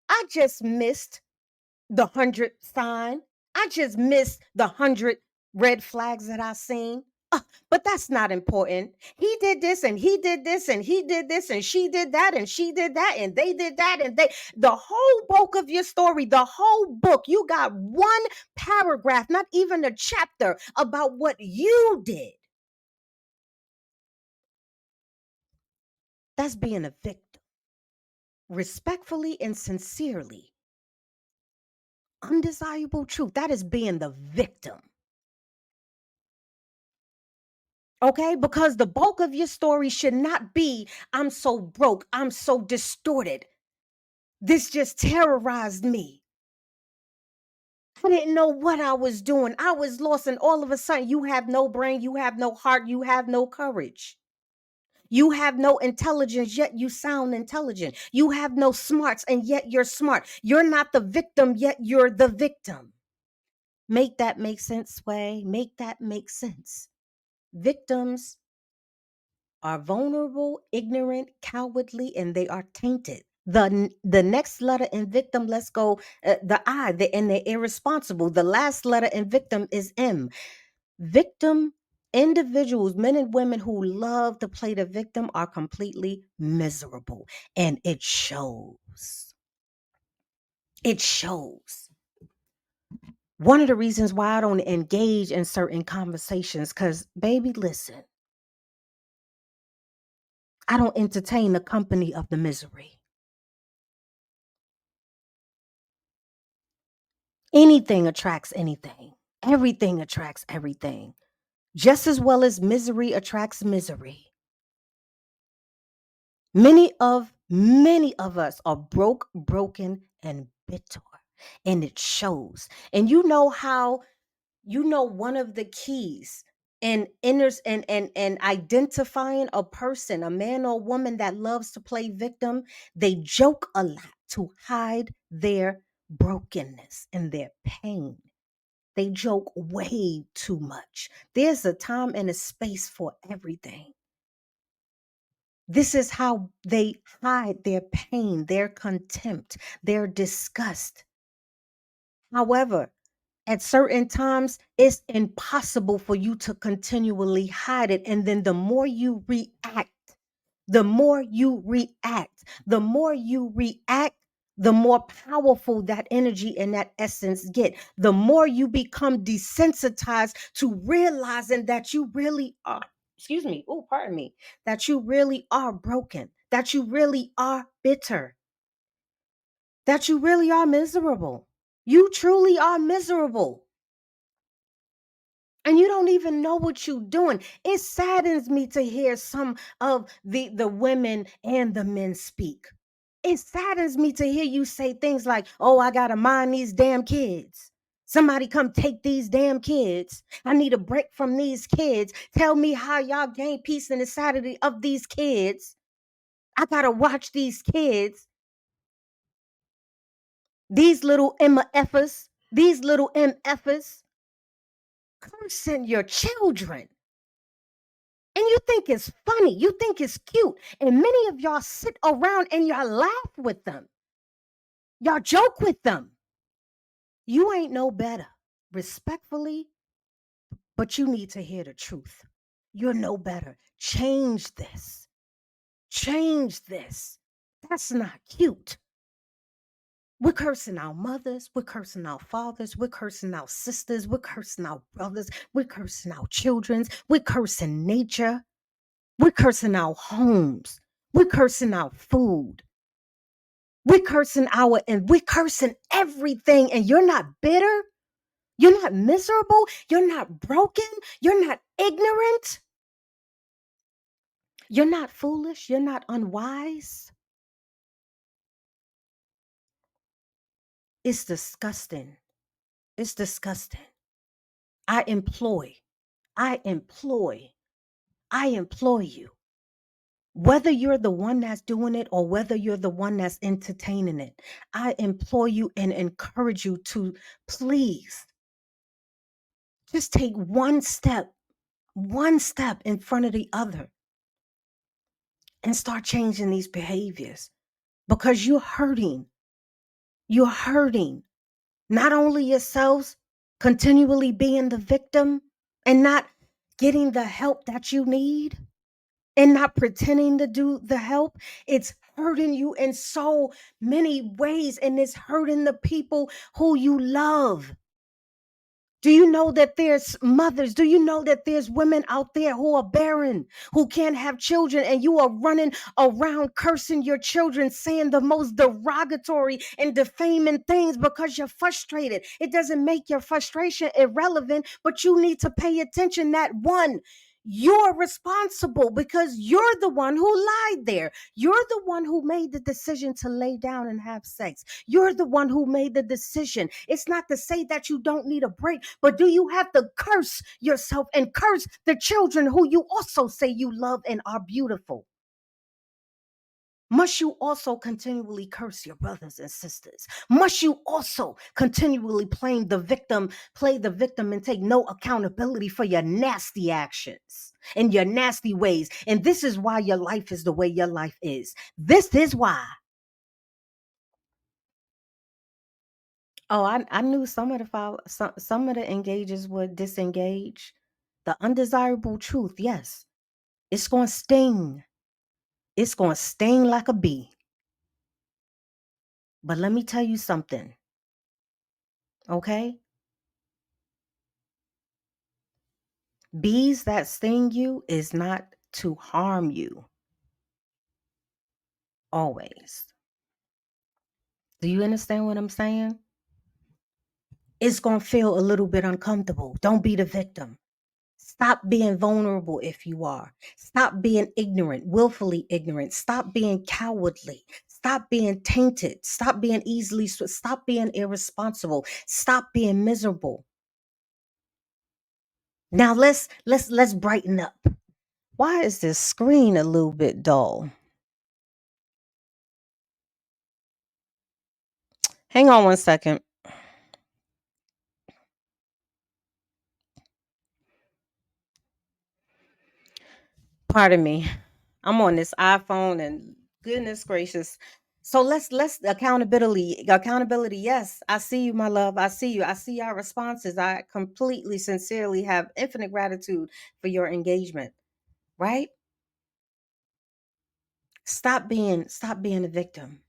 I just missed the 100 sign. I just missed the 100 red flags that I seen. But that's not important. He did this and he did this and he did this and she did that and she did that and they did that and they, the whole bulk of your story, the whole book, you got one paragraph, not even a chapter about what you did. That's being a victim. Respectfully and sincerely. Undesirable truth. That is being the victim. Okay? Because the bulk of your story should not be, I'm so broke, I'm so distorted. This just terrorized me. I didn't know what I was doing. I was lost, and all of a sudden, you have no brain, you have no heart, you have no courage. You have no intelligence, yet you sound intelligent. You have no smarts, and yet you're smart. You're not the victim, yet you're the victim. Make that make sense, Sway. Make that make sense. Victims are vulnerable, ignorant, cowardly, and they are tainted. The next letter in victim, let's go, the I, and they're irresponsible. The last letter in victim is M. Victim individuals, men and women who love to play the victim, are completely miserable, and it shows. It shows. One of the reasons why I don't engage in certain conversations, because, baby, listen, I don't entertain the company of the misery. Anything attracts anything. Everything attracts everything. Just as well as misery attracts misery. Many of us are broke, broken, and bitter. And it shows. And you know how, one of the keys in and identifying a person, a man or woman that loves to play victim, they joke a lot to hide their brokenness and their pain. They joke way too much. There's a time and a space for everything. This is how they hide their pain, their contempt, their disgust. However, at certain times, it's impossible for you to continually hide it. And then the more you react, the more you react, the more you react, the more powerful that energy and that essence get. The more you become desensitized to realizing that you really are, excuse me, oh, pardon me, that you really are broken, that you really are bitter, that you really are miserable. You truly are miserable. And you don't even know what you're doing. It saddens me to hear some of the women and the men speak. It saddens me to hear you say things like, oh, I gotta mind these damn kids. Somebody come take these damn kids. I need a break from these kids. Tell me how y'all gain peace and the sanity of these kids. I gotta watch these kids. These little MFers, these little MFers cursing your children. And you think it's funny, you think it's cute, and many of y'all sit around and y'all laugh with them. Y'all joke with them. You ain't no better. Respectfully, but you need to hear the truth. You're no better. Change this. Change this. That's not cute. We're cursing our mothers, we're cursing our fathers, we're cursing our sisters, we're cursing our brothers, we're cursing our children, we're cursing nature, we're cursing our homes, we're cursing our food, we're cursing everything, and you're not bitter, you're not miserable, you're not broken, you're not ignorant, you're not foolish, you're not unwise. It's disgusting. It's disgusting. I employ, I employ, I employ you. Whether you're the one that's doing it or whether you're the one that's entertaining it, I implore you and encourage you to please just take one step in front of the other and start changing these behaviors because you're hurting. You're hurting not only yourselves, continually being the victim and not getting the help that you need and not pretending to do the help. It's hurting you in so many ways, and it's hurting the people who you love. Do you know that there's mothers? Do you know that there's women out there who are barren, who can't have children, and you are running around cursing your children, saying the most derogatory and defaming things because you're frustrated? It doesn't make your frustration irrelevant, but you need to pay attention that one, you're responsible because you're the one who lied there. You're the one who made the decision to lay down and have sex. You're the one who made the decision. It's not to say that you don't need a break, but do you have to curse yourself and curse the children who you also say you love and are beautiful? Must you also continually curse your brothers and sisters? Must you also continually play the victim and take no accountability for your nasty actions and your nasty ways? And this is why your life is the way your life is. This is why. Oh, I knew some of the engagers would disengage. The undesirable truth, yes. It's going to sting. It's going to sting like a bee. But let me tell you something, okay? Bees that sting you is not to harm you always. Do you understand what I'm saying? It's going to feel a little bit uncomfortable. Don't be the victim. Stop being vulnerable if you are. Stop being ignorant, willfully ignorant. Stop being cowardly. Stop being tainted. Stop being stop being irresponsible. Stop being miserable. Now let's brighten up. Why is this screen a little bit dull? Hang on one second. Pardon me. I'm on this iPhone and goodness gracious. So let's accountability. Yes, I see you, my love. I see you. I see our responses. I completely sincerely have infinite gratitude for your engagement, right? Stop being a victim.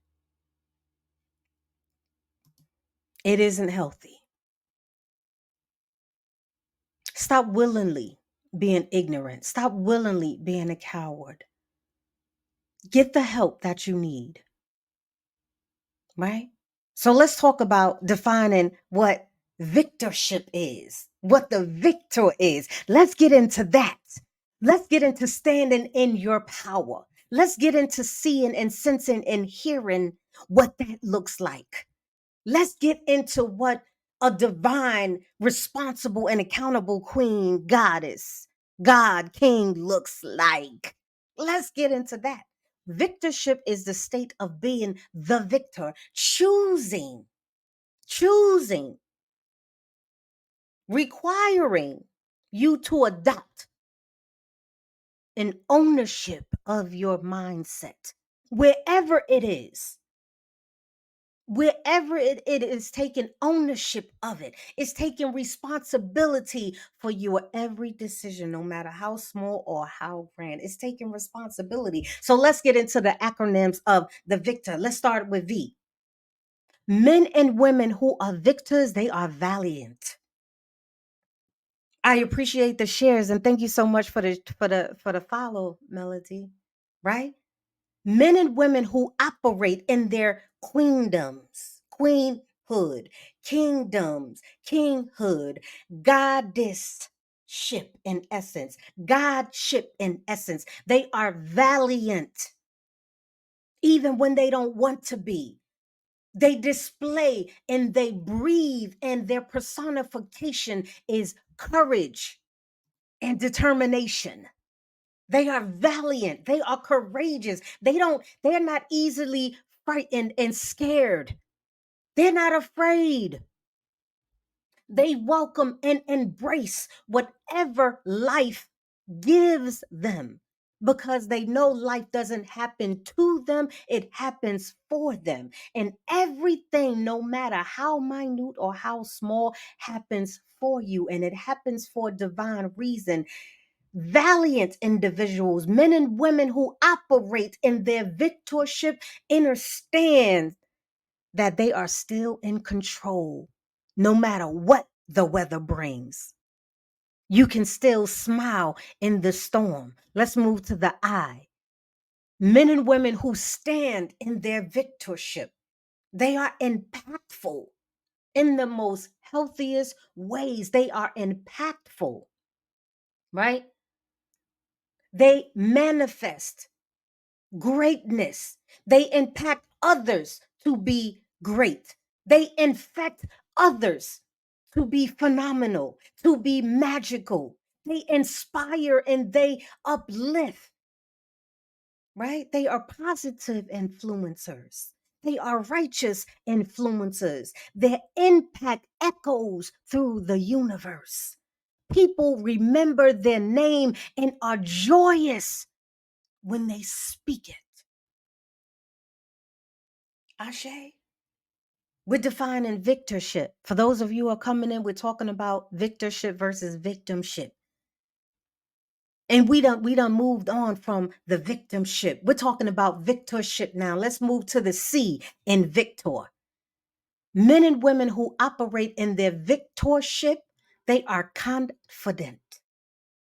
It isn't healthy. Stop willingly being ignorant. Stop willingly being a coward. Get the help that you need, right? So let's talk about defining what victorship is, what the victor is. Let's get into that. Let's get into standing in your power. Let's get into seeing and sensing and hearing what that looks like. Let's get into what a divine, responsible, and accountable queen, goddess, God, king looks like. Let's get into that. Victorship is the state of being the victor, choosing, requiring you to adopt an ownership of your mindset, wherever it is, wherever it is taking ownership of it. It's taking responsibility for your every decision, no matter how small or how grand. It's taking responsibility. So let's get into the acronyms of the victor. Let's start with V. Men and women who are victors, they are valiant. I appreciate the shares and thank you so much for the follow, Melody. Right? Men and women who operate in their queenhood, kingdoms, kinghood, goddessship in essence, godship in essence. They are valiant, even when they don't want to be. They display and they breathe, and their personification is courage and determination. They are valiant. They are courageous. They're not easily frightened and scared. They're not afraid. They welcome and embrace whatever life gives them because they know life doesn't happen to them, it happens for them. And everything, no matter how minute or how small, happens for you, and it happens for divine reason. Valiant individuals, men and women who operate in their victorship, understand that they are still in control no matter what the weather brings. You can still smile in the storm. Let's move to the I. Men and women who stand in their victorship. They are impactful in the most healthiest ways. They are impactful, right? They manifest greatness. They impact others to be great. They infect others to be phenomenal, to be magical. They inspire and they uplift, right? They are positive influencers. They are righteous influencers. Their impact echoes through the universe. People remember their name and are joyous when they speak it. Ashe. We're defining victorship. For those of you who are coming in, we're talking about victorship versus victimship. And we done moved on from the victimship. We're talking about victorship now. Let's move to the C in victor. Men and women who operate in their victorship, they are confident.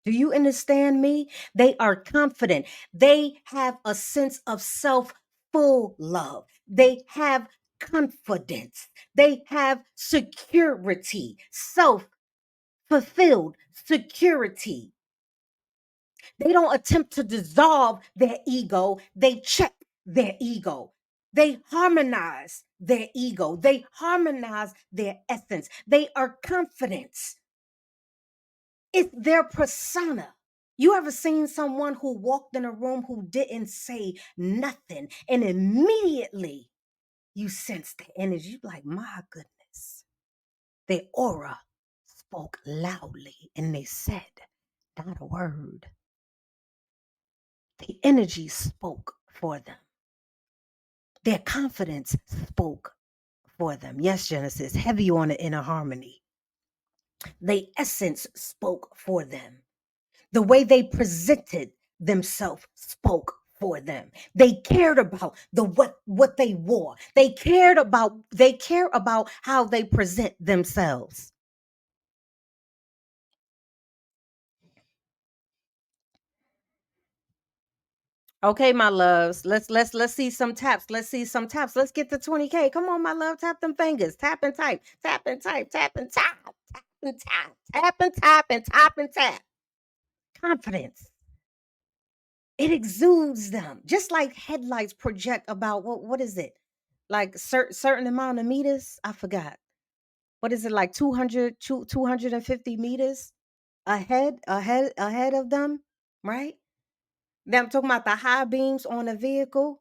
Do you understand me? They are confident. They have a sense of self full love. They have confidence. They have security, self fulfilled security. They don't attempt to dissolve their ego, they check their ego. They harmonize their ego, they harmonize their essence. They are confident. It's their persona. You ever seen someone who walked in a room who didn't say nothing and immediately you sense the energy? You're like, my goodness. Their aura spoke loudly and they said not a word. The energy spoke for them. Their confidence spoke for them. Yes, Genesis, heavy on the inner harmony. The essence spoke for them. The way they presented themselves spoke for them. They cared about what they wore. They care about how they present themselves. Okay, my loves. Let's see some taps. Let's see some taps. Let's get the 20K. Come on, my love. Tap them fingers. Tap and type. Tap and type. Tap and tap. Tap and tap. Tap and tap and tap and tap. Confidence. It exudes them. Just like headlights project about what is it? Like certain amount of meters? I forgot. What is it like 250 meters ahead of them, right? Then I'm talking about the high beams on a vehicle.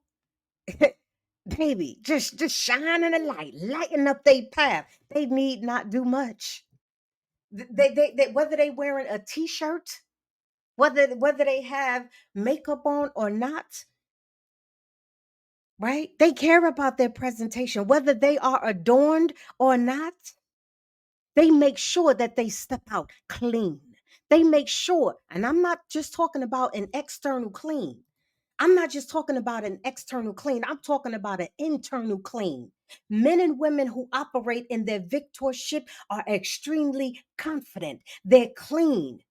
Baby, just shining a light, lighting up their path. They need not do much. They whether they wearing a t-shirt, whether they have makeup on or not, right? They care about their presentation, whether they are adorned or not. They make sure that they step out clean. They make sure, and I'm not just talking about an external clean. I'm not just talking about an external clean. I'm talking about an internal clean. Men and women who operate in their victorship are extremely confident. They're clean.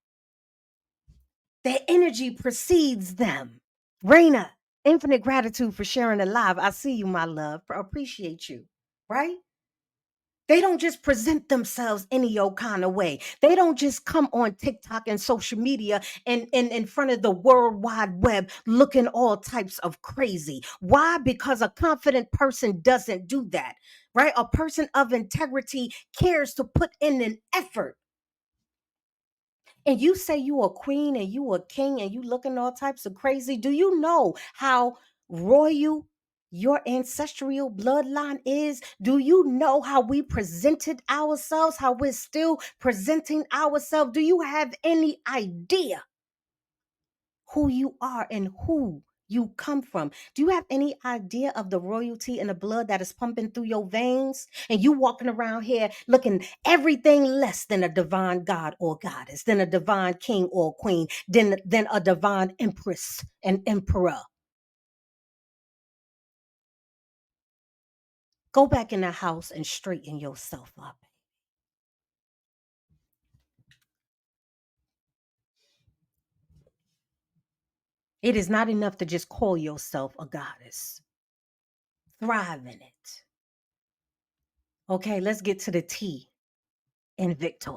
Their energy precedes them. Raina, infinite gratitude for sharing the live. I see you, my love. Appreciate you. Right? They don't just present themselves any old kind of way. They don't just come on TikTok and social media and in front of the world wide web looking all types of crazy. Why? Because a confident person doesn't do that, right? A person of integrity cares to put in an effort. And you say you a queen and you a king and you looking all types of crazy. Do you know how royal your ancestral bloodline is? Do you know how we presented ourselves, how we're still presenting ourselves? Do you have any idea who you are and who you come from? Do you have any idea of the royalty and the blood that is pumping through your veins? And you walking around here looking everything less than a divine god or goddess, than a divine king or queen, than a divine empress and emperor. Go back in the house and straighten yourself up. It is not enough to just call yourself a goddess. Thrive in it. Okay, let's get to the T in Victor,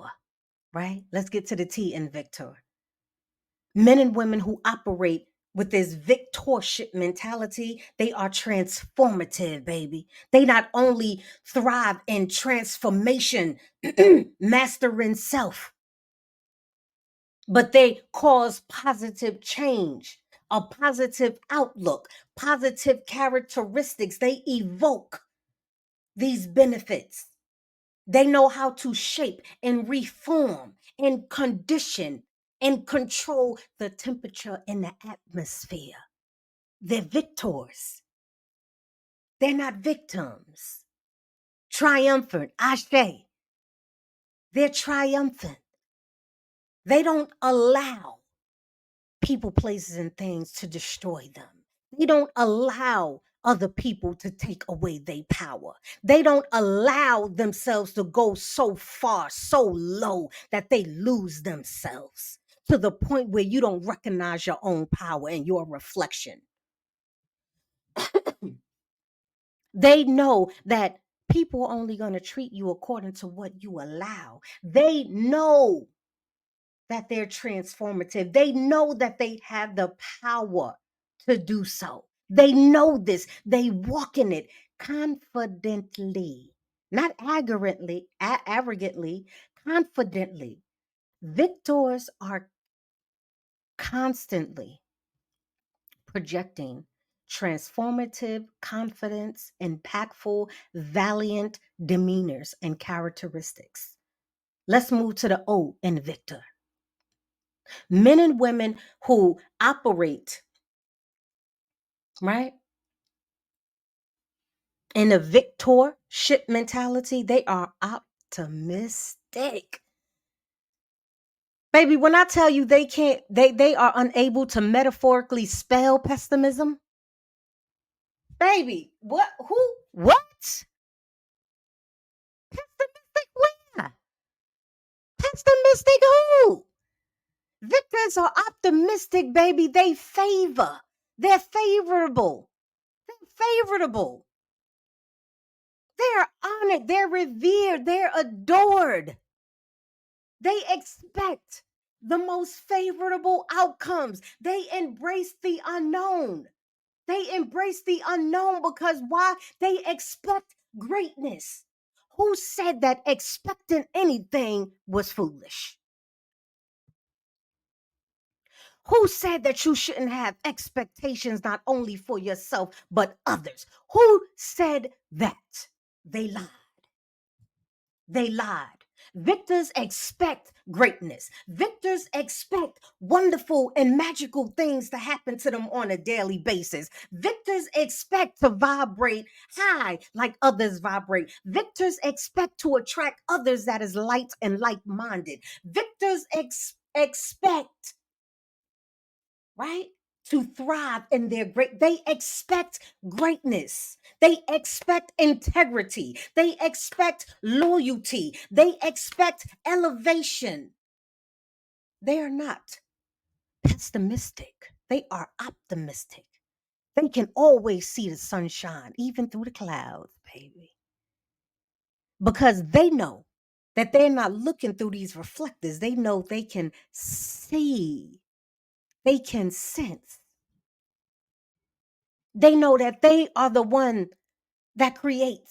right? Let's get to the T in Victor. Men and women who operate with this victorship mentality, they are transformative, baby. They not only thrive in transformation, mastering self, but they cause positive change, a positive outlook, positive characteristics. They evoke these benefits. They know how to shape and reform and condition and control the temperature in the atmosphere. They're victors. They're not victims. Triumphant, Ashe. They're triumphant. They don't allow people, places, and things to destroy them. They don't allow other people to take away their power. They don't allow themselves to go so far, so low that they lose themselves to the point where you don't recognize your own power and your reflection. They know that people are only going to treat you according to what you allow. They know that they're transformative. They know that they have the power to do so. They know this. They walk in it confidently, not arrogantly, confidently. Victors are constantly projecting transformative, confidence, impactful, valiant demeanors and characteristics. Let's move to the O in Victor. Men and women who operate, right, in a victorship mentality, they are optimistic. Baby, when I tell you they are unable to metaphorically spell pessimism, baby, what? Pessimistic where? Pessimistic who? Victors are optimistic, baby. They're favorable. They're favorable. They're honored, they're revered, they're adored. They expect the most favorable outcomes. They embrace the unknown. They embrace the unknown because why? They expect greatness. Who said that expecting anything was foolish? Who said that you shouldn't have expectations not only for yourself, but others? Who said that? They lied. They lied. Victors expect greatness. Victors expect wonderful and magical things to happen to them on a daily basis. Victors expect to vibrate high like others vibrate. Victors expect to attract others that is light and like-minded. Victors expect, right? To thrive in their they expect greatness. They expect integrity. They expect loyalty. They expect elevation. They are not pessimistic. They are optimistic. They can always see the sunshine, even through the clouds, baby. Because they know that they're not looking through these reflectors. They know they can see, they can sense. They know that they are the one that create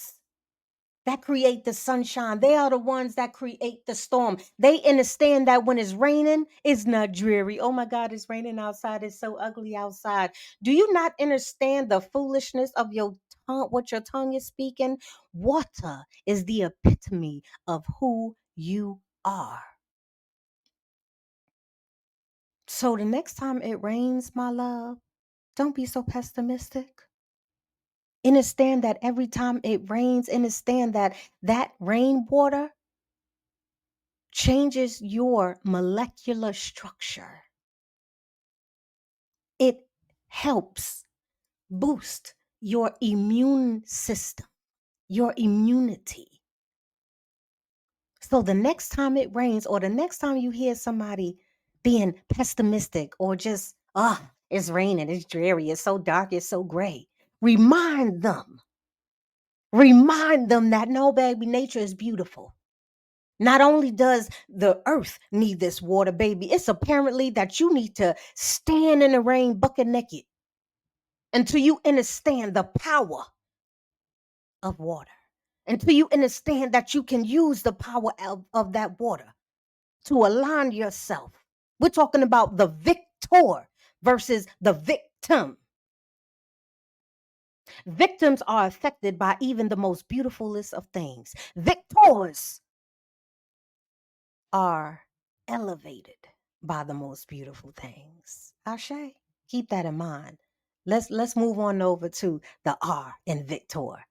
the sunshine. They are the ones that create the storm. They understand that when it's raining, it's not dreary. Oh my God, it's raining outside. It's so ugly outside. Do you not understand the foolishness of your tongue, what your tongue is speaking? Water is the epitome of who you are. So the next time it rains, my love, don't be so pessimistic. Understand that every time it rains, understand that that rainwater changes your molecular structure. It helps boost your immune system, your immunity. So the next time it rains, or the next time you hear somebody being pessimistic, or just, it's raining, it's dreary, it's so dark, it's so gray, remind them that no, baby, nature is beautiful. Not only does the earth need this water, baby, it's apparently that you need to stand in the rain bucket naked until you understand the power of water, until you understand that you can use the power of that water to align yourself. We're talking about the victor versus the victim. Victims are affected by even the most beautifulest of things. Victors are elevated by the most beautiful things. Ashe, keep that in mind. Let's move on over to the R in victor.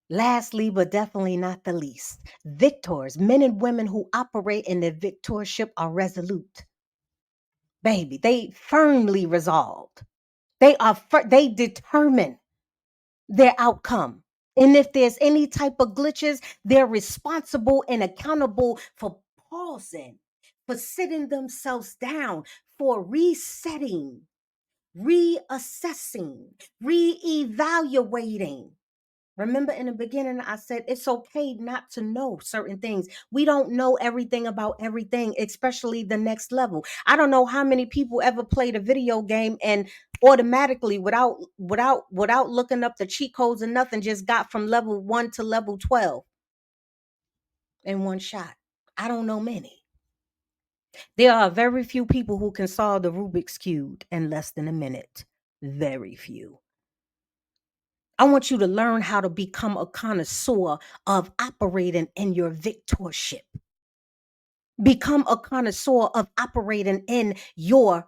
Lastly, but definitely not the least, victors, men and women who operate in the victorship are resolute. Baby, they firmly resolved. They determine their outcome. And if there's any type of glitches, they're responsible and accountable for pausing, for sitting themselves down, for resetting, reassessing, reevaluating. Remember in the beginning, I said it's okay not to know certain things. We don't know everything about everything, especially the next level. I don't know how many people ever played a video game and automatically, without looking up the cheat codes and nothing, just got from level 1 to level 12 in one shot. I don't know many. There are very few people who can solve the Rubik's Cube in less than a minute. Very few. I want you to learn how to become a connoisseur of operating in your victorship. Become a connoisseur of operating in your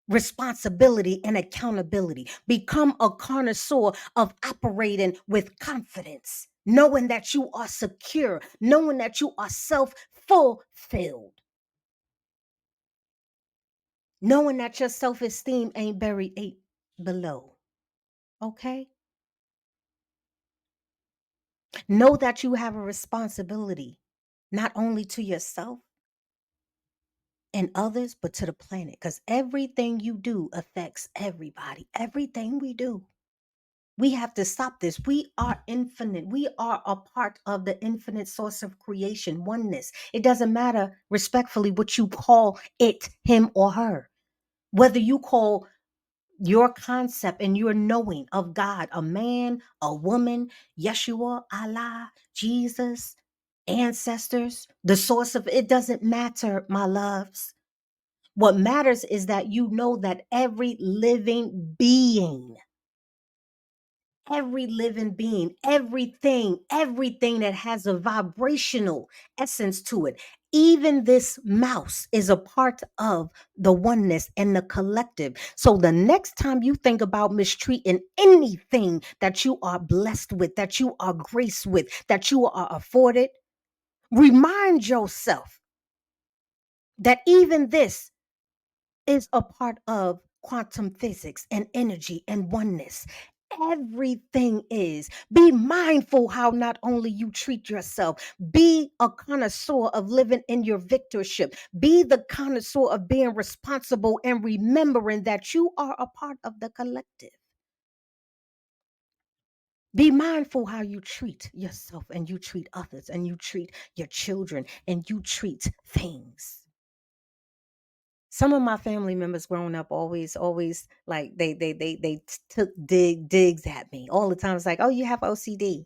responsibility and accountability. Become a connoisseur of operating with confidence, knowing that you are secure, knowing that you are self-fulfilled, knowing that your self-esteem ain't buried 8 below. Okay? Know that you have a responsibility, not only to yourself and others, but to the planet. Because everything you do affects everybody. Everything we do. We have to stop this. We are infinite. We are a part of the infinite source of creation, oneness. It doesn't matter, respectfully, what you call it, him or her. Whether you call your concept and your knowing of God a man, a woman, Yeshua, Allah, Jesus, ancestors, the source of it, doesn't matter, my loves. What matters is that you know that every living being Every living being, everything that has a vibrational essence to it. Even this mouse is a part of the oneness and the collective. So the next time you think about mistreating anything that you are blessed with, that you are graced with, that you are afforded, remind yourself that even this is a part of quantum physics and energy and oneness. Everything is. Be mindful how not only you treat yourself, be a connoisseur of living in your victorship, be the connoisseur of being responsible and remembering that you are a part of the collective. Be mindful how you treat yourself and you treat others and you treat your children and you treat things. Some of my family members growing up always like they took digs at me all the time. It's like, oh, you have OCD.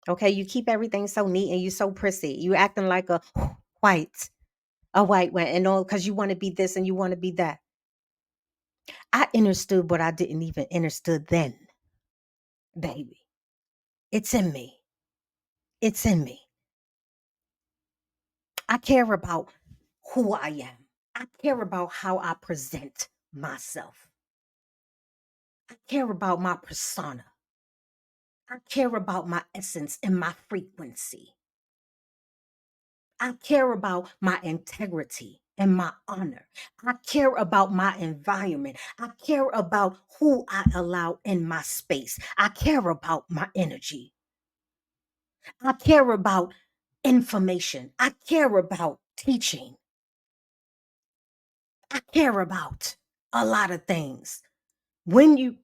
Okay, you keep everything so neat and you so prissy. You acting like a white, a white one, and all because you want to be this and you want to be that. I understood what I didn't even understood then, baby. It's in me. It's in me. I care about who I am. I care about how I present myself. I care about my persona. I care about my essence and my frequency. I care about my integrity and my honor. I care about my environment. I care about who I allow in my space. I care about my energy. I care about information. I care about teaching. I care about a lot of things. When you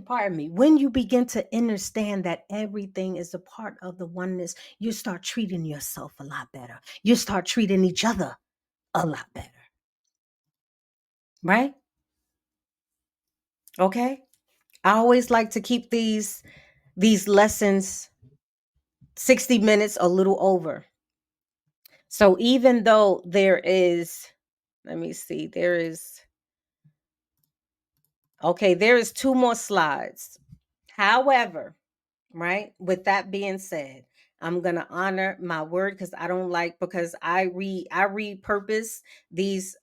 pardon me, when you begin to understand that everything is a part of the oneness, you start treating yourself a lot better. You start treating each other a lot better. Right? Okay? I always like to keep these lessons 60 minutes a little over. So even though there is, let me see, there is two more slides. However, right? With that being said, I'm gonna honor my word because I don't like because I repurpose these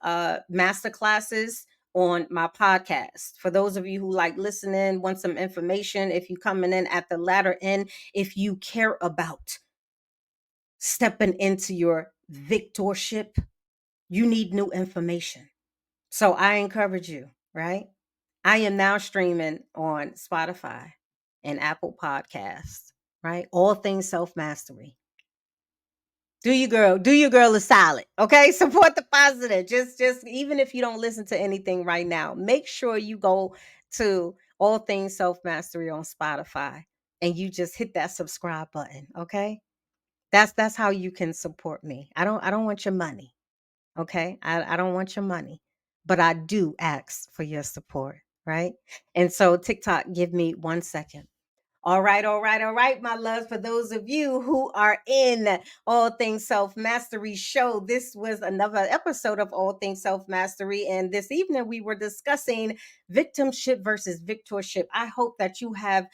master classes on my podcast. For those of you who like listening, want some information, if you coming in at the latter end, if you care about stepping into your victorship, you need new information. So I encourage you, right? I am now streaming on Spotify and Apple Podcasts, right? All things self mastery. Do your girl a solid, okay? Support the positive. Just even if you don't listen to anything right now, make sure you go to All Things Self Mastery on Spotify and you just hit that subscribe button, okay? That's how you can support me. I don't want your money. Okay. I don't want your money, but I do ask for your support. Right. And so, TikTok, give me 1 second. All right, my loves. For those of you who are in All Things Self Mastery Show, this was another episode of All Things Self Mastery. And this evening we were discussing victimship versus victorship. I hope that you have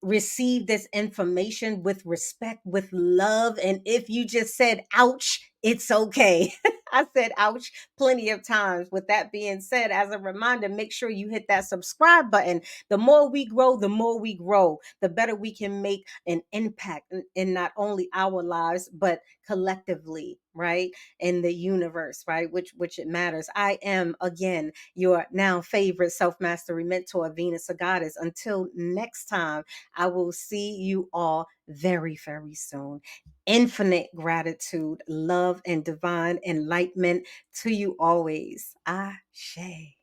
receive this information with respect, with love. And if you just said, ouch, it's okay. I said, ouch, plenty of times. With that being said, as a reminder, make sure you hit that subscribe button. The more we grow, the better we can make an impact in not only our lives, but collectively, right? In the universe, right? Which it matters. I am, again, your now favorite self-mastery mentor, Venus Agoddess. Until next time, I will see you all very, very soon. Infinite gratitude, love, and divine enlightenment to you always. Ashe.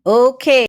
Okay.